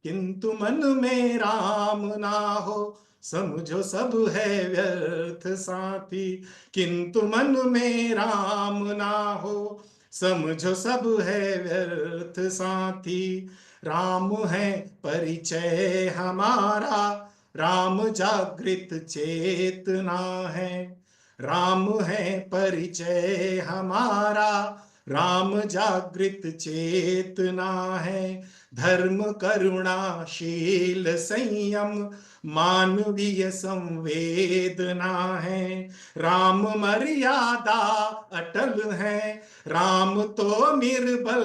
किंतु मन में राम ना हो समझो सब है व्यर्थ साथी। किंतु मन में राम ना हो समझो सब है व्यर्थ साथी। राम है परिचय हमारा, राम जागृत चेतना है। राम है परिचय हमारा, राम जागृत चेतना है। धर्म करुणाशील संयम मानवीय संवेदना है। राम मर्यादा अटल है, राम तो निर्बल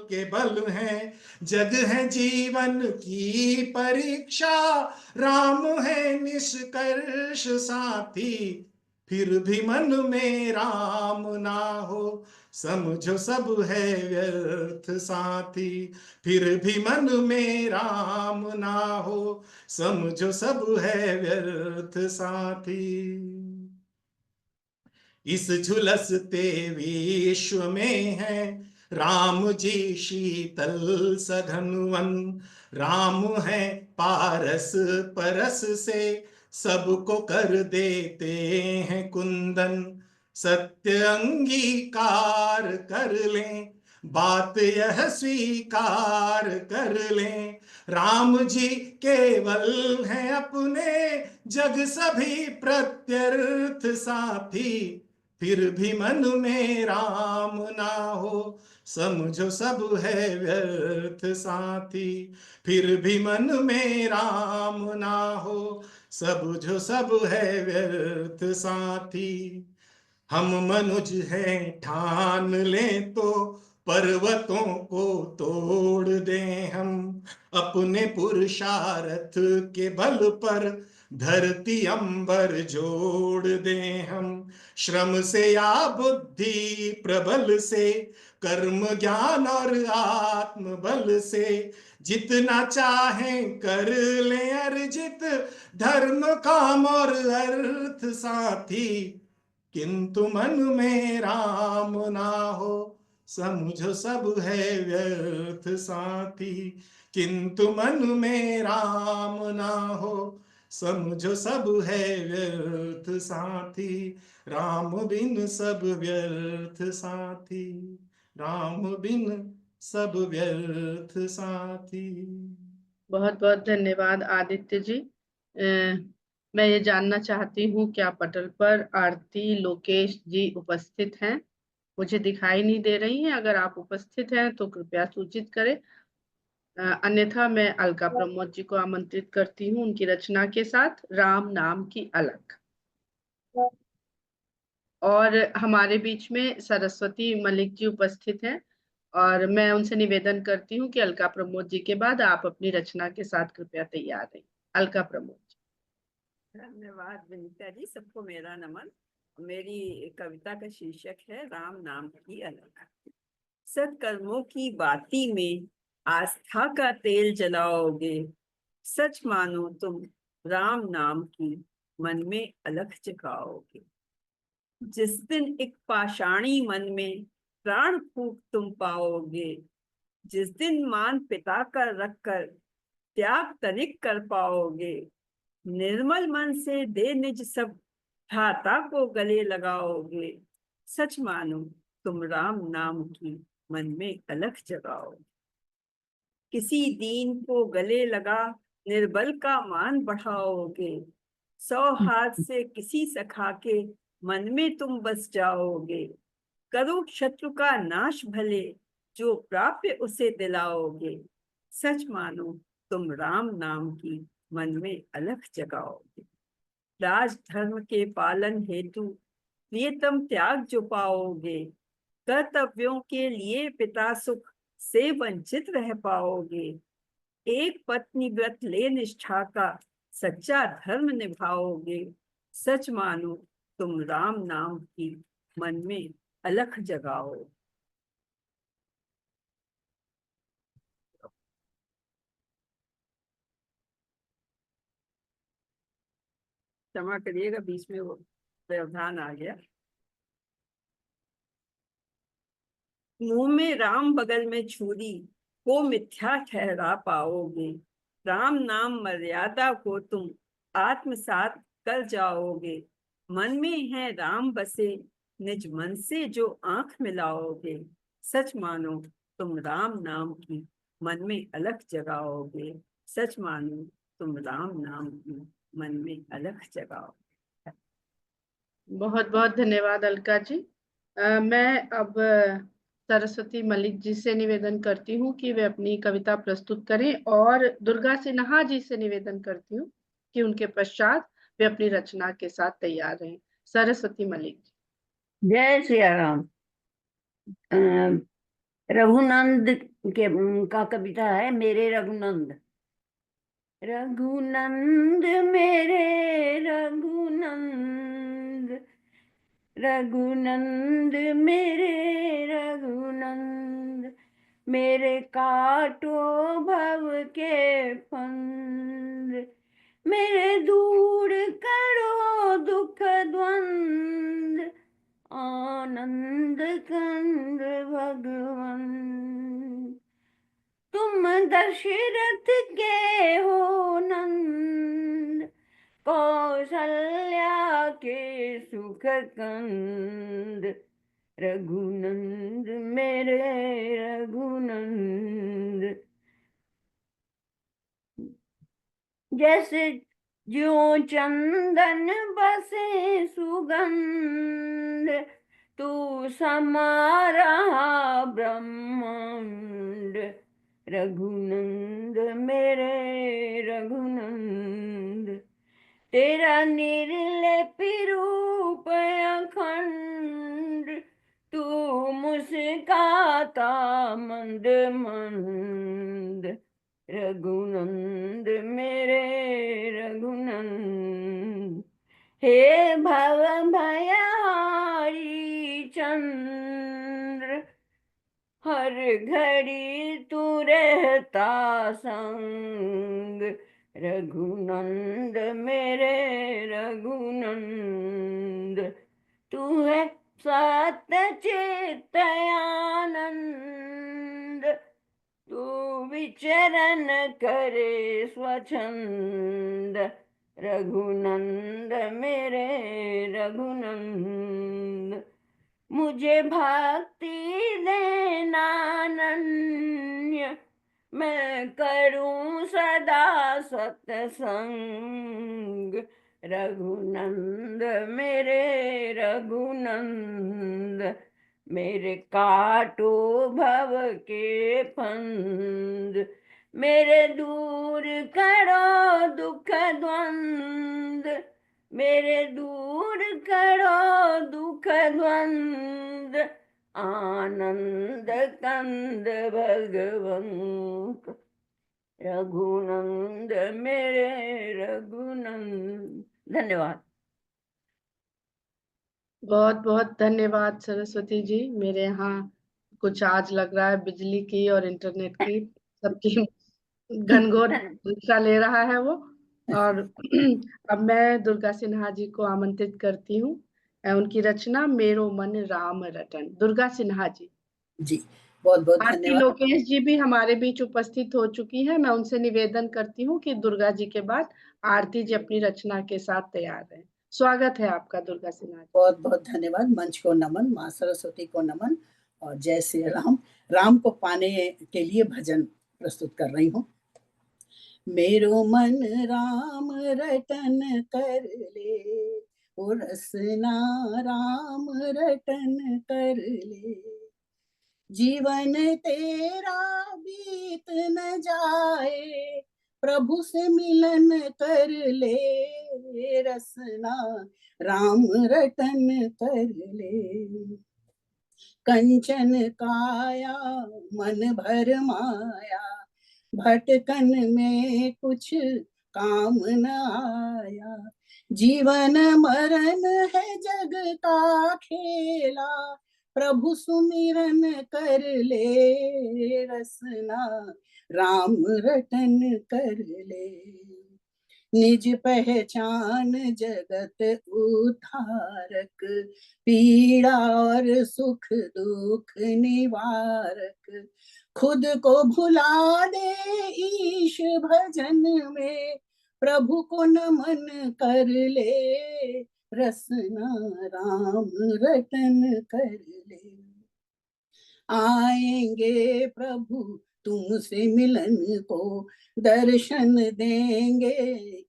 के बल है। जग है जीवन की परीक्षा, राम है निष्कर्ष साथी। फिर भी मन में राम ना हो, समझो सब है व्यर्थ साथी। फिर भी मन में राम ना हो, समझो सब है व्यर्थ साथी। इस झुलसते विश्व में है राम जी शीतल सघन वन। राम है पारस परस से सबको कर देते हैं कुंदन। सत्य अंगीकार कर लें, बात यह स्वीकार कर लें। राम जी केवल हैं अपने, जग सभी प्रत्यर्थ साथी। फिर भी मन में राम ना हो, समझो सब है व्यर्थ साथी। फिर भी मन में राम ना हो, समझो सब है व्यर्थ साथी। हम मनुज हैं ठान लें तो पर्वतों को तोड़ दें हम। अपने पुरुषार्थ के बल पर धरती अंबर जोड़ दें हम। श्रम से या बुद्धि प्रबल से, कर्म ज्ञान और आत्म बल से, जितना चाहें कर ले अर्जित। धर्म काम और अर्थ साथी, किंतु मन में राम ना हो, समझो सब है व्यर्थ साथी। किंतु मन में राम ना हो, समझो सब है व्यर्थ साथी। राम बिन सब व्यर्थ साथी, राम बिन सब व्यर्थ साथी। बहुत बहुत धन्यवाद आदित्य जी। मैं ये जानना चाहती हूँ क्या पटल पर आरती लोकेश जी उपस्थित हैं? मुझे दिखाई नहीं दे रही हैं। अगर आप उपस्थित हैं तो कृपया सूचित करें। अन्यथा मैं अलका प्रमोद जी को आमंत्रित करती हूँ उनकी रचना के साथ राम नाम की अलख। और हमारे बीच में सरस्वती मलिक जी उपस्थित हैं और मैं उनसे निवेदन करती हूँ कि अलका प्रमोद जी के बाद आप अपनी रचना के साथ कृपया तैयार रहिए। अलका प्रमोद जी। धन्यवाद विनीता जी, सबको मेरा नमन। मेरी कविता का शीर्षक है राम नाम की अलख। सत्कर्मों की बाती में आस्था का तेल जलाओगे, सच मानो तुम राम नाम की मन में अलख जगाओगे। जिस दिन एक पाषाणी मन में प्राण फूंक तुम पाओगे, जिस दिन मान पिता का रखकर त्याग तनिक कर पाओगे, निर्मल मन से दे निज सब भ्राता को गले लगाओगे। सच मानो तुम राम नाम की मन में अलख जगाओगे। किसी दीन को गले लगा निर्बल का मान बढ़ाओगे, 100 हाथ से किसी सखा के मन में तुम बस जाओगे। करो शत्रु का नाश भले, जो प्राप्य उसे दिलाओगे। सच मानो तुम राम नाम की मन में अलख जगाओगे। राज धर्म के पालन हेतु प्रियतम त्याग जो पाओगे, कर्तव्यों के लिए पिता सुख से वंचित रह पाओगे। एक पत्नी व्रत ले निष्ठा का सच्चा धर्म निभाओगे। सच मानो तुम राम नाम की मन में अलख जगाओ। क्षमा करिएगा, बीच में वो व्यवधान आ गया। मुंह में राम बगल में छुरी को मिथ्या ठहरा पाओगे। राम नाम मर्यादा को तुम आत्मसात कर जाओगे। मन में है राम बसे, निज मन से जो आंख मिलाओगे। सच मानो तुम राम नाम की मन में अलख जगाओगे, सच मानो तुम राम नाम की मन में अलख जगाओ। बहुत बहुत धन्यवाद अलका जी। मैं अब सरस्वती मलिक जी से निवेदन करती हूँ कि वे अपनी कविता प्रस्तुत करें, और दुर्गा सिन्हा जी से निवेदन करती हूँ कि उनके पश्चात वे अपनी रचना के साथ तैयार रहें। सरस्वती मलिक जी। जय सिया राम। रघुनंद के का कविता है, मेरे रघुनंद। रघुनंद मेरे रघुनंद, रघुनंद मेरे रघुनंद, मेरे काटो भव के फंद, मेरे दूर करो दुख द्वंद, आनंद कंद भगवन। तुम दशरथ के हो नंद, कौशल्या के सुख कंद, रघुनंद मेरे रघुनंद। जैसे ज्यों चंदन बसे सुगंध, तू समा रहा ब्रह्मांड, रघुनंद मेरे रघुनंद। तेरा निर्लेप रूप अखंड, तू मुस्काता मंद मंद, रघुनंद मेरे रघुनंद। हे भव भयहारी चंद्र, हर घड़ी तू रहता संग, रघुनंद मेरे रघुनंद। तू है सत्य चित आनंद, तू विचरण करे स्वच्छंद, रघुनंद मेरे रघुनंद। मुझे भक्ति देना अनन्य, मैं करूं सदा सत्संग, रघुनंद मेरे रघुनंद। मेरे काटो भव के फंद, मेरे दूर करो दुख द्वंद, मेरे दूर करो दुख द्वंद, आनंद कंद भगवंत, रघुनंद मेरे रघुनंद। धन्यवाद। बहुत बहुत धन्यवाद सरस्वती जी। मेरे यहाँ कुछ आज लग रहा है बिजली की और इंटरनेट की सबकी घनघोर परीक्षा ले रहा है वो। और अब मैं दुर्गा सिन्हा जी को आमंत्रित करती हूँ। उनकी रचना मेरो मन राम रटन। दुर्गा सिन्हा जी। जी बहुत बहुत आरती धन्यवाद। लोकेश जी भी हमारे बीच उपस्थित हो चुकी हैं। मैं उनसे निवेदन करती हूँ कि दुर्गा जी के बाद आरती जी अपनी रचना के साथ तैयार हैं। स्वागत है आपका दुर्गा सिन्हा जी। बहुत बहुत धन्यवाद। मंच को नमन, माँ सरस्वती को नमन और जय श्री राम। राम को पाने के लिए भजन प्रस्तुत कर रही हूँ। मेरो मन राम रटन कर ले, ओ रसना राम रटन कर ले, जीवन तेरा बीत न जाए, प्रभु से मिलन कर ले, रसना राम रटन कर ले। कंचन काया मन भर माया, भटकन में कुछ काम न आया, जीवन मरण है जग का खेला, प्रभु सुमिरन कर ले, रसना राम रटन कर ले। निज पहचान जगत उद्धारक, पीड़ा और सुख दुख निवारक, खुद को भुला दे ईश भजन में, प्रभु को नमन कर ले, रसना राम रटन कर ले। आएंगे प्रभु तुमसे मिलन को, दर्शन देंगे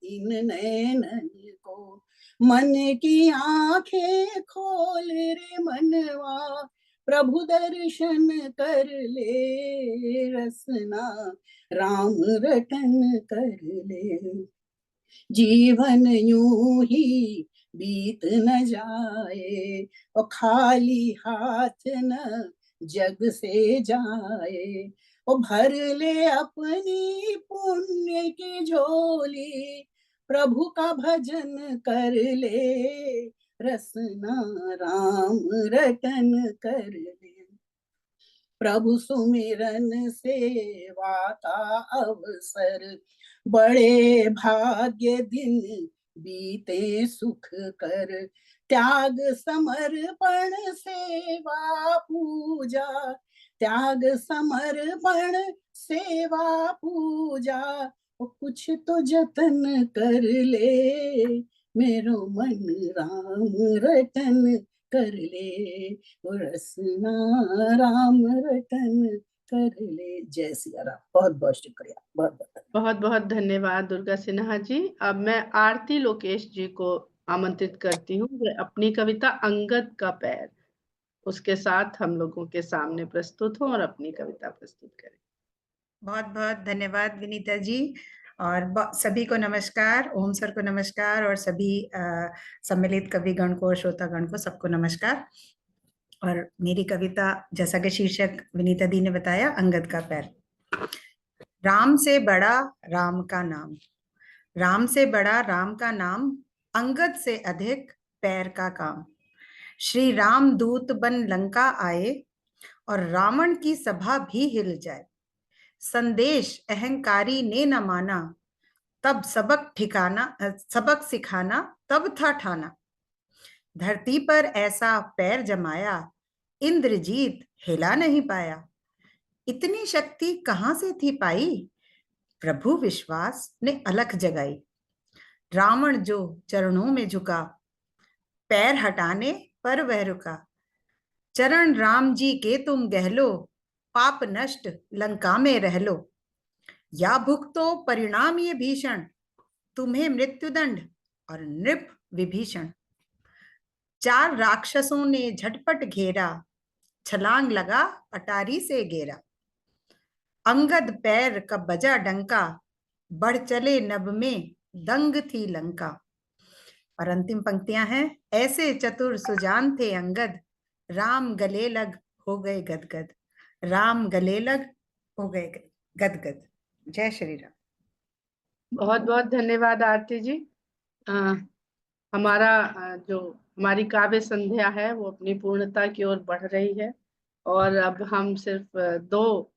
इन नैनन को। मन की आंखें खोल रे मनवा, प्रभु दर्शन कर ले, रसना राम रटन कर ले। जीवन यूं ही बीत न जाए, और खाली हाथ न जग से जाए। और भर ले अपनी पुण्य की झोली, प्रभु का भजन कर ले, रसना राम रटन कर ले। प्रभु सुमिरन सेवा का अवसर, बड़े भाग्य दिन बीते सुख कर। त्याग समर्पण सेवा पूजा, त्याग समर्पण सेवा पूजा, कुछ तो जतन कर ले, मेरो मन राम रटन कर ले, रसना राम रटन कर ले। जय सिया राम। बहुत बहुत शुक्रिया। बहुत बहुत धन्यवाद दुर्गा सिन्हा जी। अब मैं आरती लोकेश जी को आमंत्रित करती हूँ, वे अपनी कविता अंगद का पैर उसके साथ हम लोगों के सामने प्रस्तुत हो और अपनी कविता प्रस्तुत करें। बहुत बहुत धन्यवाद विनीता जी, और सभी को नमस्कार, ओम सर को नमस्कार, और सभी सम्मिलित कविगण को, श्रोतागण को, सबको नमस्कार। और मेरी कविता, जैसा कि शीर्षक विनीता दी ने बताया, अंगद का पैर। राम से बड़ा राम का नाम, राम से बड़ा राम का नाम, अंगद से अधिक पैर का काम। श्री राम दूत बन लंका आए, और रावण की सभा भी हिल जाए। संदेश अहंकारी ने न माना, तब सबक सिखाना तब था ठाना। धरती पर ऐसा पैर जमाया, इंद्रजीत हिला नहीं पाया। इतनी शक्ति कहां से थी पाई, प्रभु विश्वास ने अलख जगाई। रावण जो चरणों में झुका, पैर हटाने पर वह रुका। चरण राम जी के तुम गहलो, पाप नष्ट लंका में रह लो। या भुगतो परिणाम ये भीषण, तुम्हें मृत्युदंड और नृप विभीषण। 4 राक्षसों ने झटपट घेरा, छलांग लगा अटारी से घेरा। अंगद पैर का बजा डंका, बढ़ चले नभ में दंग थी लंका। और अंतिम पंक्तियां हैं। ऐसे चतुर सुजान थे अंगद, राम गले लग हो गए गदगद। राम गले लग हो गए गदगद। जय श्री राम। बहुत बहुत धन्यवाद आरती जी। हमारी काव्य संध्या है वो अपनी पूर्णता की ओर बढ़ रही है, और अब हम सिर्फ 2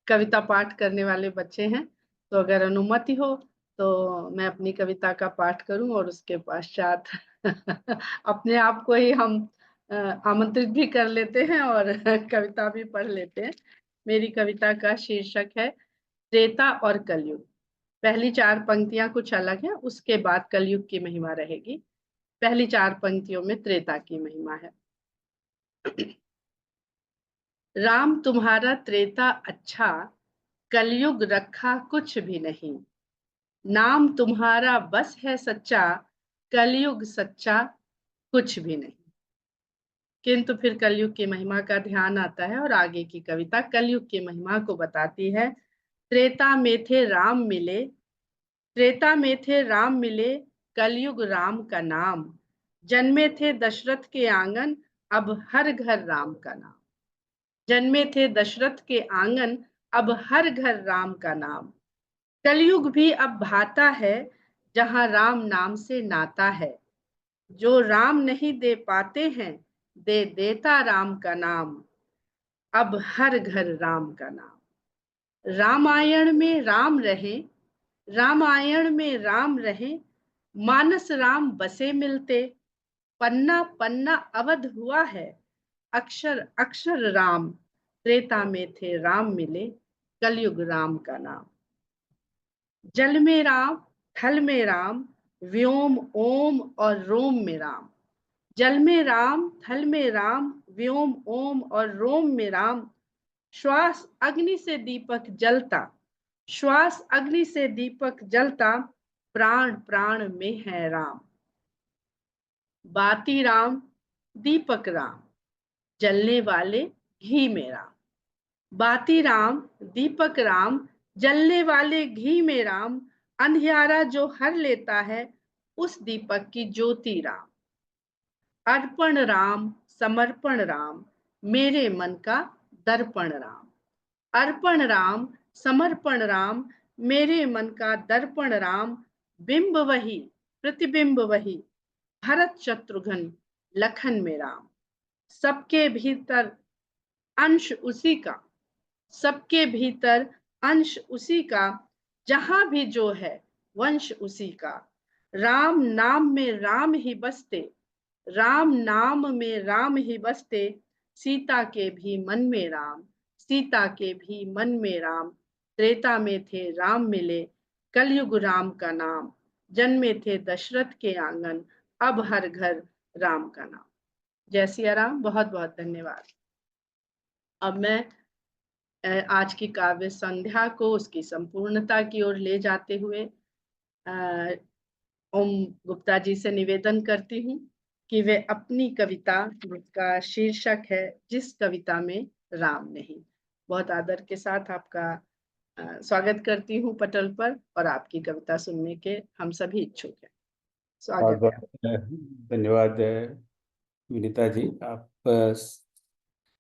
कविता पाठ करने वाले बच्चे हैं। तो अगर अनुमति हो तो मैं अपनी कविता का पाठ करूं, और उसके पश्चात अपने आप को ही हम आमंत्रित भी कर लेते हैं और कविता भी पढ़ लेते हैं। मेरी कविता का शीर्षक है त्रेता और कलयुग। पहली 4 पंक्तियां कुछ अलग हैं, उसके बाद कलयुग की महिमा रहेगी। पहली 4 पंक्तियों में त्रेता की महिमा है। राम तुम्हारा त्रेता अच्छा, कलयुग रखा कुछ भी नहीं। नाम तुम्हारा बस है सच्चा, कलयुग सच्चा कुछ भी नहीं। किंतु फिर कलयुग की महिमा का ध्यान आता है, और आगे की कविता कलयुग की महिमा को बताती है। त्रेता में थे राम मिले, त्रेता में थे राम मिले, कलयुग राम का नाम। जन्मे थे दशरथ के आंगन, अब हर घर राम का नाम। जन्मे थे दशरथ के आंगन, अब हर घर राम का नाम। कलयुग भी अब भाता है, जहां राम नाम से नाता है। जो राम नहीं दे पाते हैं, दे देता राम का नाम। अब हर घर राम का नाम। रामायण में राम रहे, रामायण में राम रहे, मानस राम बसे मिलते। पन्ना पन्ना अवध हुआ है, अक्षर अक्षर राम। त्रेता में थे राम मिले, कलयुग राम का नाम। जल में राम, थल में राम, व्योम ओम और रोम में राम। जल में राम, थल में राम, व्योम ओम और रोम में राम। श्वास अग्नि से दीपक जलता, श्वास अग्नि से दीपक जलता, प्राण प्राण में है राम। बाती राम, दीपक राम, जलने वाले घी में राम। बाती राम, दीपक राम, जलने वाले घी में राम। अंधियारा जो हर लेता है, उस दीपक की ज्योति राम। अर्पण राम, समर्पण राम, मेरे मन का दर्पण राम। अर्पण राम, समर्पण राम, मेरे मन का दर्पण राम। बिंब वही, प्रतिबिंब वही, भरत शत्रुघ्न लखन में राम। सबके भीतर अंश उसी का, सबके भीतर अंश उसी का, जहां भी जो है वंश उसी का। राम नाम में राम ही बसते, राम नाम में राम ही बसते, सीता के भी मन में राम, सीता के भी मन में राम। त्रेता में थे राम मिले, कलयुग राम का नाम। जन्मे थे दशरथ के आंगन, अब हर घर राम का नाम। जय सिया राम। बहुत बहुत धन्यवाद। अब मैं आज की काव्य संध्या को उसकी संपूर्णता की ओर ले जाते हुए ओम गुप्ता जी से निवेदन करती हूँ कि वे अपनी कविता, जिसका शीर्षक है जिस कविता में राम नहीं, बहुत आदर के साथ आपका स्वागत करती हूँ पटल पर, और आपकी कविता सुनने के हम सभी इच्छुक हैं। बहुत स्वागत है। बहुत धन्यवाद विनीता जी। आप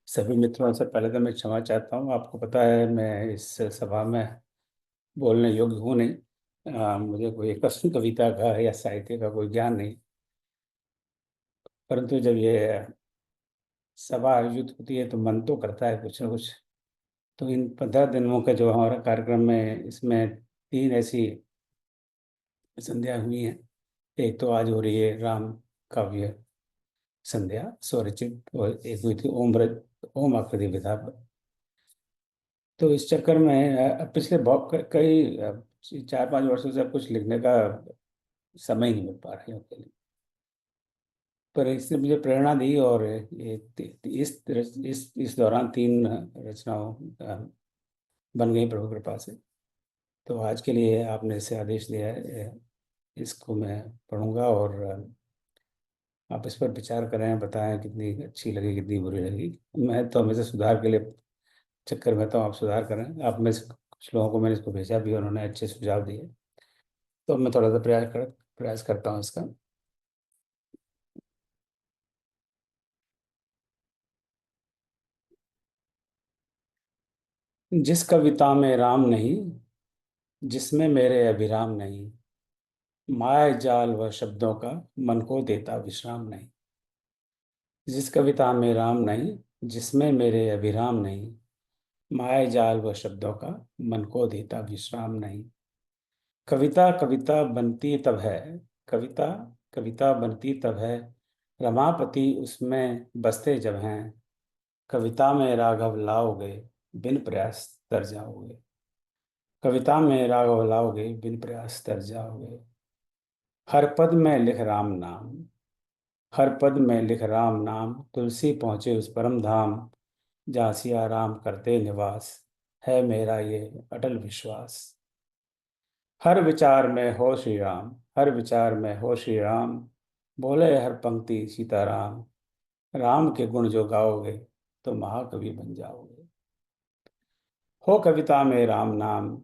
सभी मित्रों से पहले तो मैं क्षमा चाहता हूँ। आपको पता है मैं इस सभा में बोलने योग्य हूँ नहीं। मुझे कोई कविता का या साहित्य का कोई ज्ञान नहीं, परंतु जब ये सभा आयोजित होती है तो मन तो करता है कुछ न कुछ। तो इन 15 दिनों का जो हमारा कार्यक्रम में, इसमें 3 ऐसी संध्या हुई हैं। एक तो आज हो रही है राम काव्य संध्या स्वरचित, और एक हुई थी ओम आकृति विधा पर। तो इस चक्कर में पिछले कई 4-5 वर्षों से कुछ लिखने का समय नहीं मिल पा रहा है उनके लिए, पर इसने मुझे प्रेरणा दी और इस दौरान 3 रचनाओं बन गई प्रभु कृपा से। तो आज के लिए आपने इसे आदेश दिया है, इसको मैं पढ़ूंगा और आप इस पर विचार करें, बताएं कितनी अच्छी लगी कितनी बुरी लगी। मैं तो हमेशा सुधार के लिए चक्कर में, तो आप सुधार करें। आप में से कुछ लोगों को मैंने इसको भेजा भी, उन्होंने अच्छे सुझाव दिए, तो मैं थोड़ा सा प्रयास करता हूँ इसका। जिस कविता में राम नहीं, जिसमें मेरे अभिराम नहीं, माया जाल व शब्दों का मन को देता विश्राम नहीं। जिस कविता में राम नहीं, जिसमें मेरे अभिराम नहीं, माया जाल व शब्दों का मन को देता विश्राम नहीं। कविता कविता बनती तब है, कविता कविता बनती तब है, रमापति उसमें बसते जब हैं। कविता में राघव लाओगे, बिन प्रयास तर जाओगे। कविता में राघव लाओगे, बिन प्रयास तर जाओगे। हर पद में लिख राम नाम, हर पद में लिख राम नाम। तुलसी पहुँचे उस परम धाम, जहाँ सिया राम करते निवास। है मेरा ये अटल विश्वास। हर विचार में हो श्री राम, हर विचार में हो श्री राम। बोले हर पंक्ति सीताराम। राम के गुण जो गाओगे, तो महाकवि बन जाओगे। हो कविता में राम नाम,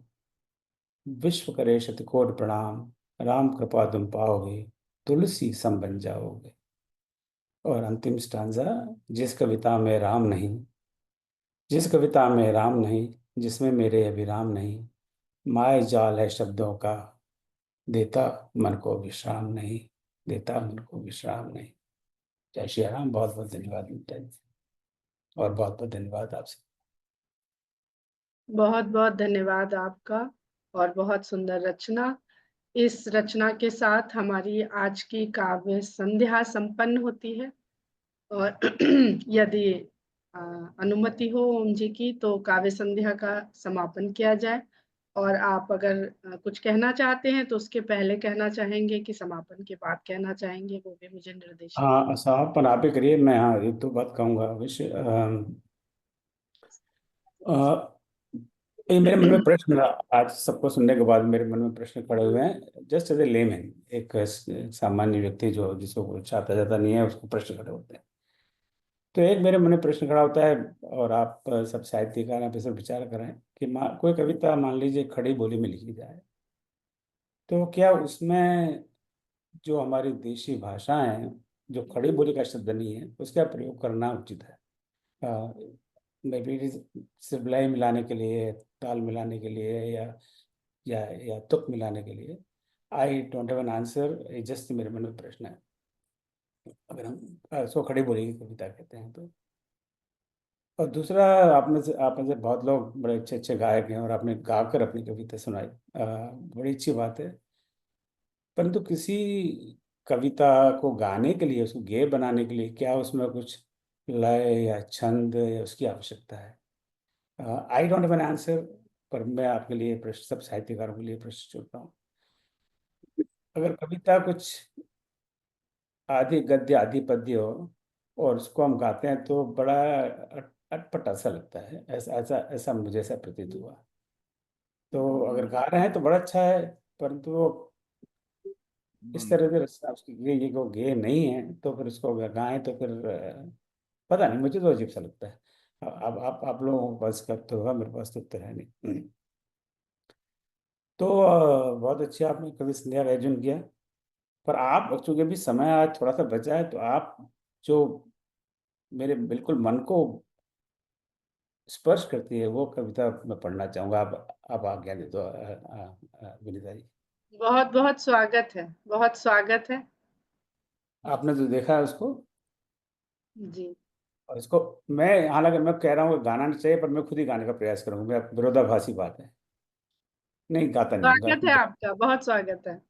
विश्व करे शतकोट प्रणाम। राम कृपा तुम पाओगे, तुलसी सम बन जाओगे। और अंतिम स्टांजा। जिस कविता में राम नहीं, जिस कविता में राम नहीं, जिसमें मेरे अभिराम नहीं, माय जाल है शब्दों का, देता मन को विश्राम नहीं, देता मन को विश्राम नहीं। जय श्री राम। बहुत बहुत धन्यवाद मित्ता जी, और बहुत बहुत धन्यवाद आपसे। बहुत बहुत धन्यवाद आपका, और बहुत सुंदर रचना। इस रचना के साथ हमारी आज की काव्य संध्या संपन्न होती है, और यदि अनुमति हो ओम जी की, तो काव्य संध्या का समापन किया जाए। और आप अगर कुछ कहना चाहते हैं तो उसके पहले कहना चाहेंगे कि समापन के बाद कहना चाहेंगे, वो भी मुझे निर्देशित। हाँ समापन आप ही करिए, मैं हाँ एक दो बात कहूँगा अवश्य। ये मेरे मन में प्रश्न, आज सबको सुनने के बाद मेरे मन में प्रश्न खड़े हुए हैं। जस्ट एज ए लेमैन, एक सामान्य व्यक्ति जो जिसको कुछ आता जाता नहीं है, उसको प्रश्न खड़े होते हैं। तो एक मेरे मन में प्रश्न खड़ा होता है, और आप सब साहित्यकार आप इस पर विचार करें कि कोई कविता मान लीजिए खड़ी बोली में लिखी जाए, तो क्या उसमें जो हमारी देशी भाषाएं हैं, जो खड़ी बोली का शब्द नहीं है, उसका प्रयोग करना उचित है? मे बी सिर्फ लय मिलाने के लिए, ताल मिलाने के लिए, या तुक मिलाने के लिए। I don't have an answer, just मेरे मन में प्रश्न है। अगर हम इसको खड़ी बोली की कविता कहते हैं तो। और दूसरा, आप में से बहुत लोग बड़े अच्छे अच्छे गायक हैं और आपने गाकर अपनी कविता सुनाई, बड़ी अच्छी बात है। परंतु किसी कविता को गाने के लिए, उसको गेय बनाने के लिए, क्या उसमें कुछ लय या छंद या उसकी आवश्यकता है? I don't have an answer, पर मैं आपके लिए प्रश्न, सब साहित्यकारों के लिए प्रश्न छोड़ता हूँ। अगर कविता कुछ आदि गद्य आदि पद्य हो और उसको हम गाते हैं तो बड़ा अटपटा सा लगता है, ऐसा ऐसा ऐसा मुझे ऐसा प्रतीत हुआ। तो अगर गा रहे हैं तो बड़ा अच्छा है, परंतु वो इस तरह से उसकी ये को गे नहीं है, तो फिर उसको अगर गाएं तो फिर पता नहीं, मुझे तो अजीब सा लगता है। अब आप लोगों के पास का तो होगा, मेरे पास तो उत्तर है नहीं। तो बहुत अच्छी आपने कवि संध्या का आयोजन किया। पर आप चूंकि अभी समय आज थोड़ा सा बचा है, तो आप जो मेरे बिल्कुल मन को स्पर्श करती है वो कविता मैं पढ़ना चाहूंगा। आप आज्ञा दे दो विनीता जी। बहुत बहुत स्वागत है, बहुत स्वागत है। आपने जो देखा है उसको, जी और इसको मैं, हालांकि मैं कह रहा हूँ कि गाना नहीं चाहिए, पर मैं खुद ही गाने का प्रयास करूंगा। मैं विरोधाभासी बात है, नहीं गाता नहीं हूँ, स्वागत है आपका, बहुत स्वागत है।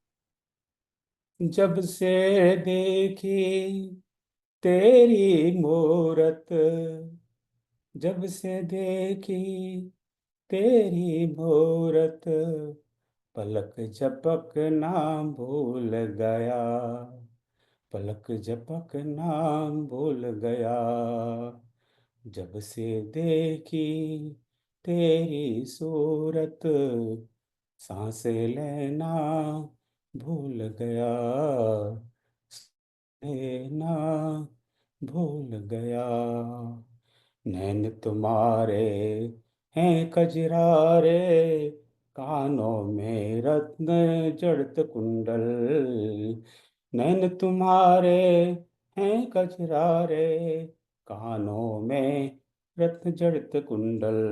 जब से देखी तेरी मूरत, जब से देखी तेरी मूरत, पलक झपक नाम भूल गया, पलक झपक नाम भूल गया। जब से देखी तेरी सूरत, सांसें लेना भूल गया, लेना भूल गया। नैन तुम्हारे हैं कजरारे, कानों में रत्न जड़त कुंडल। नैन तुम्हारे हैं कजरारे, कानों में रत्न जड़त कुंडल।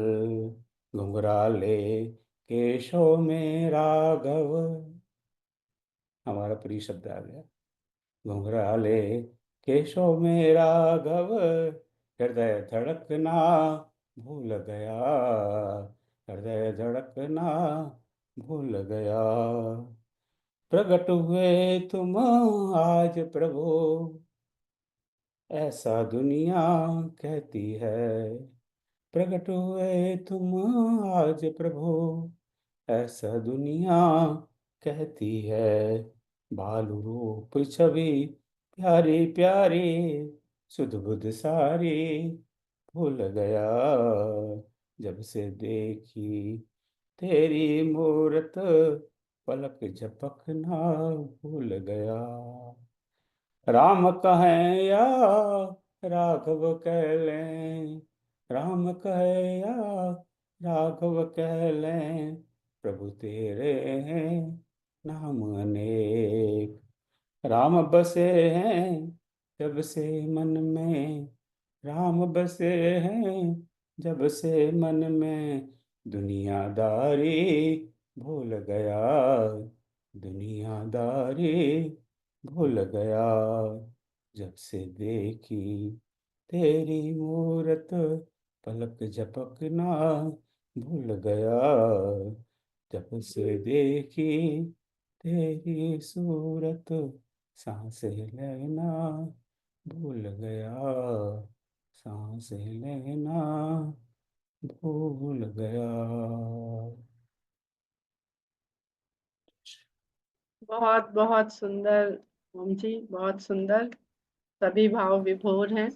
घुंघराले केशों में राघव, हमारा प्रिय शब्द आ गया। घुंघराले केशों में राघव, हृदय धड़कना भूल गया, हृदय धड़कना भूल गया। प्रकट हुए तुम आज प्रभु, ऐसा दुनिया कहती है। प्रकट हुए तुम आज प्रभु, ऐसा दुनिया कहती है। बालू रूप छवि प्यारी प्यारी, सुध बुध सारी भूल गया। जब से देखी तेरी मूरत, पलक झपकना भूल गया। राम कहें या राघव कह लें, राम कहे या राघव कह लें, प्रभु तेरे हैं नाम अनेक। राम बसे हैं जब से मन में, राम बसे हैं जब से मन में, दुनियादारी भूल गया, दुनियादारी भूल गया। जब से देखी तेरी मूरत, पलक झपकना भूल गया। जब से देखी तेरी सूरत, सांसें लेना भूल गया, सांसें लेना भूल गया। बहुत बहुत सुंदर ओम जी, बहुत सुंदर। सभी भाव विभोर हैं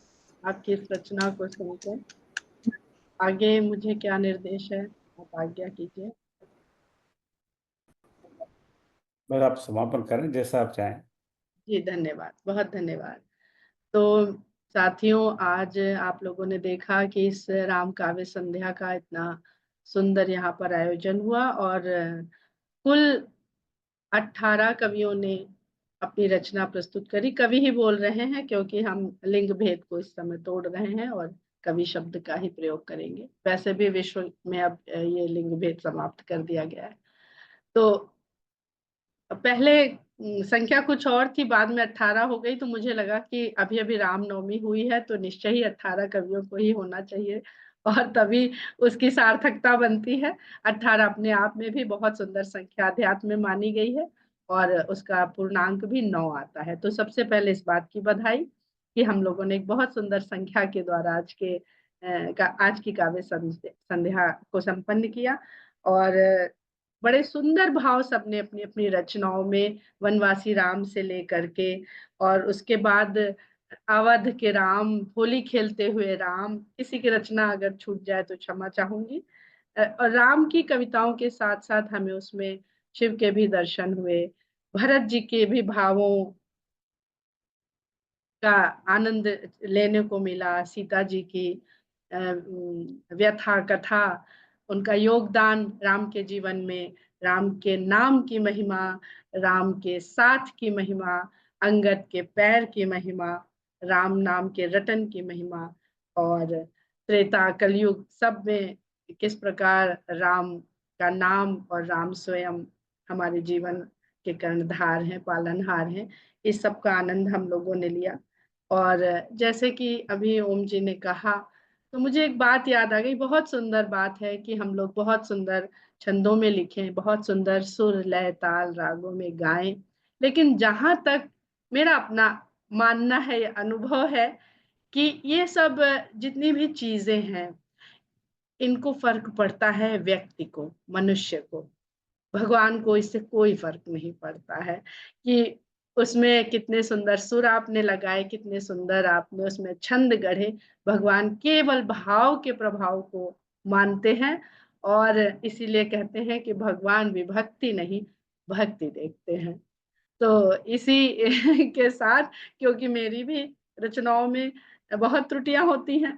आपकी इस रचना को सुनकर। आगे मुझे क्या निर्देश है, आप आज्ञा कीजिए। बस आप समापन करें जैसा आप चाहें। जी धन्यवाद, बहुत धन्यवाद। तो साथियों, आज आप लोगों ने देखा कि इस राम काव्य संध्या का इतना सुंदर यहाँ पर आयोजन हुआ और कुल 18 कवियों ने अपनी रचना प्रस्तुत करी। कवि ही बोल रहे हैं क्योंकि हम लिंग भेद को इस समय तोड़ रहे हैं और कवि शब्द का ही प्रयोग करेंगे। वैसे भी विश्व में अब ये लिंग भेद समाप्त कर दिया गया है। तो पहले संख्या कुछ और थी, बाद में 18 हो गई, तो मुझे लगा कि अभी अभी रामनवमी हुई है तो निश्चय ही 18 कवियों को ही होना चाहिए और तभी उसकी सार्थकता बनती है। 18 अपने आप में भी बहुत सुंदर संख्या अध्यात्म में मानी गई है और उसका पूर्णांक भी 9 आता है। तो सबसे पहले इस बात की बधाई कि हम लोगों ने एक बहुत सुंदर संख्या के द्वारा आज की काव्य संध्या को संपन्न किया और बड़े सुंदर भाव सबने अपनी अपनी रचनाओं में वनवासी राम से लेकर के और उसके बाद अवध के राम, होली खेलते हुए राम, किसी की रचना अगर छूट जाए तो क्षमा चाहूंगी। और राम की कविताओं के साथ साथ हमें उसमें शिव के भी दर्शन हुए, भरत जी के भी भावों का आनंद लेने को मिला, सीता जी की व्यथा कथा, उनका योगदान राम के जीवन में, राम के नाम की महिमा, राम के साथ की महिमा, अंगद के पैर की महिमा, राम नाम के रटन की महिमा और त्रेता कलयुग सब में किस प्रकार राम का नाम और राम स्वयं हमारे जीवन के कर्णधार हैं, पालनहार हैं। इस सब का आनंद हम लोगों ने लिया। और जैसे कि अभी ओम जी ने कहा तो मुझे एक बात याद आ गई। बहुत सुंदर बात है कि हम लोग बहुत सुंदर छंदों में लिखें, बहुत सुंदर सुर लय ताल रागों में गाएं, लेकिन जहां तक मेरा अपना मानना है, अनुभव है कि ये सब जितनी भी चीजें हैं इनको फर्क पड़ता है व्यक्ति को, मनुष्य को। भगवान को इससे कोई फर्क नहीं पड़ता है कि उसमें कितने सुंदर सुर आपने लगाए, कितने सुंदर आपने उसमें छंद गढ़े। भगवान केवल भाव के प्रभाव को मानते हैं और इसीलिए कहते हैं कि भगवान विभक्ति नहीं, भक्ति देखते हैं। तो इसी के साथ, क्योंकि मेरी भी रचनाओं में बहुत त्रुटियां होती हैं,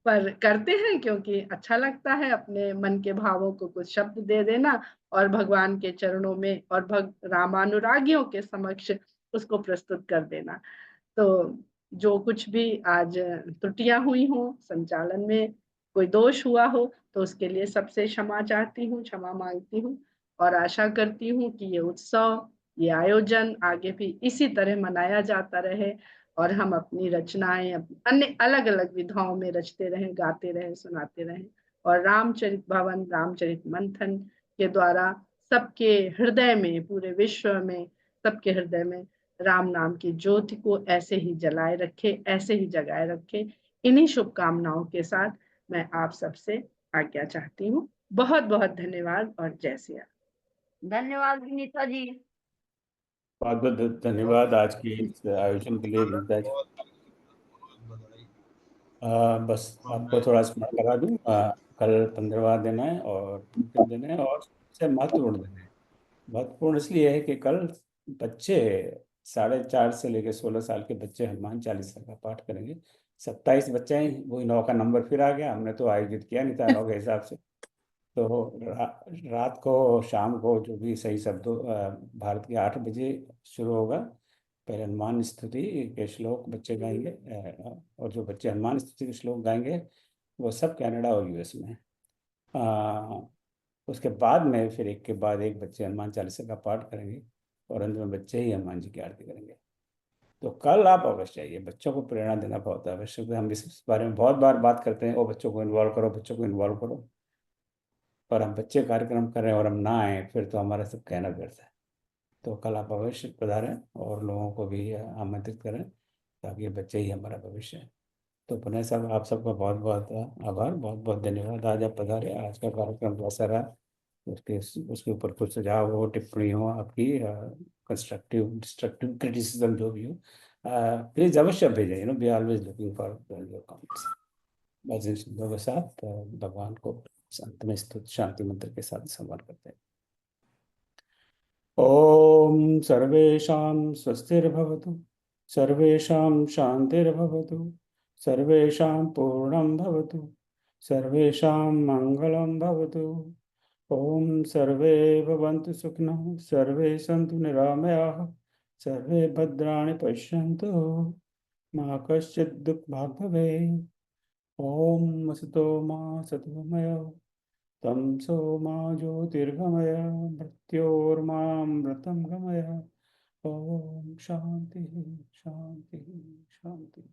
पर करते हैं क्योंकि अच्छा लगता है अपने मन के भावों को कुछ शब्द दे देना और भगवान के चरणों में और रामानुरागियों के समक्ष उसको प्रस्तुत कर देना। तो जो कुछ भी आज त्रुटियां हुई हो, संचालन में कोई दोष हुआ हो, तो उसके लिए सबसे क्षमा चाहती हूँ, क्षमा मांगती हूँ और आशा करती हूँ कि ये उत्सव, ये आयोजन आगे भी इसी तरह मनाया जाता रहे और हम अपनी रचनाएं अन्य अलग अलग विधाओं में रचते रहें, गाते रहें, सुनाते रहें और रामचरित भवन, रामचरित मंथन के द्वारा सबके हृदय में, पूरे विश्व में सबके हृदय में राम नाम की ज्योति को ऐसे ही जलाए रखे, ऐसे ही जगाए रखे। इन्हीं शुभकामनाओं के साथ मैं आप सबसे आज्ञा चाहती हूँ। बहुत बहुत धन्यवाद और जय सिया राम। धन्यवाद विनीता जी। बहुत बहुत धन्यवाद आज की इस आयोजन के लिए विनीता जी। बस आपको थोड़ा स्मरण करा दूं, कल 15वां दिन है और अंतिम दिन है और सबसे महत्वपूर्ण दिन है। महत्वपूर्ण इसलिए है कि कल बच्चे 4.5 से लेकर 16 साल के बच्चे हनुमान चालीसा का पाठ करेंगे। 27 बच्चे हैं, वही 9 का नंबर फिर आ गया। हमने तो आयोजित किया नहीं था 9 के हिसाब से। तो रात को, शाम को जो भी सही शब्दों, भारत के 8 बजे शुरू होगा। पहले हनुमान स्तुति के श्लोक बच्चे गाएंगे और जो बच्चे हनुमान स्तुति के श्लोक गाएंगे वो सब कनाडा और यूएस में हैं। उसके बाद में फिर एक के बाद एक बच्चे हनुमान चालीसा का पाठ करेंगे और अंत में बच्चे ही हनुमान जी की आरती करेंगे। तो कल आप अवश्य आइए, बच्चों को प्रेरणा देना बहुत आवश्यक है। हम इस बारे में बहुत बार बात करते हैं, वो बच्चों को इन्वॉल्व करो, बच्चों को इन्वॉल्व करो, पर हम बच्चे कार्यक्रम कर रहे हैं और हम ना आए फिर तो हमारा सब कहना व्यर्थ है। तो कल आप अवश्य पधारें और लोगों को भी आमंत्रित करें ताकि बच्चे ही हमारा भविष्य है। तो पुनः सब आप सबका बहुत बहुत आभार, बहुत बहुत धन्यवाद। आज आप पधारे, आज का कार्यक्रम कैसा रहा उसके ऊपर कुछ सुझाव हो, टिप्पणी हो आपकी, कंस्ट्रक्टिव डिस्ट्रक्टिव क्रिटिसिज्म जो भी हो, प्लीज अवश्य भेजें। We are always looking for your comments. बस इन शब्दों के साथ भगवान को अंत में स्तुति शांति मंत्र के साथ संवाद करते हैं। ओम सर्वेषां स्वस्तिर्भवतु, सर्वेषां शांतिर्भवतु, सर्वेषां पूर्णं भवतु, सर्वेषां मंगलं भवतु। ओम सर्वे भवन्तु सुखिनः, सर्वे सन्तु निरामयाः, सर्वे भद्राणि पश्यन्तु, मा कश्चित् दुःखभाग् भवेत्। ओम असतो मा सद्गमय, तमसो मा ज्योतिर्गमय, मृत्योर्मामृतं गमय। ओम शांति शांति शांति।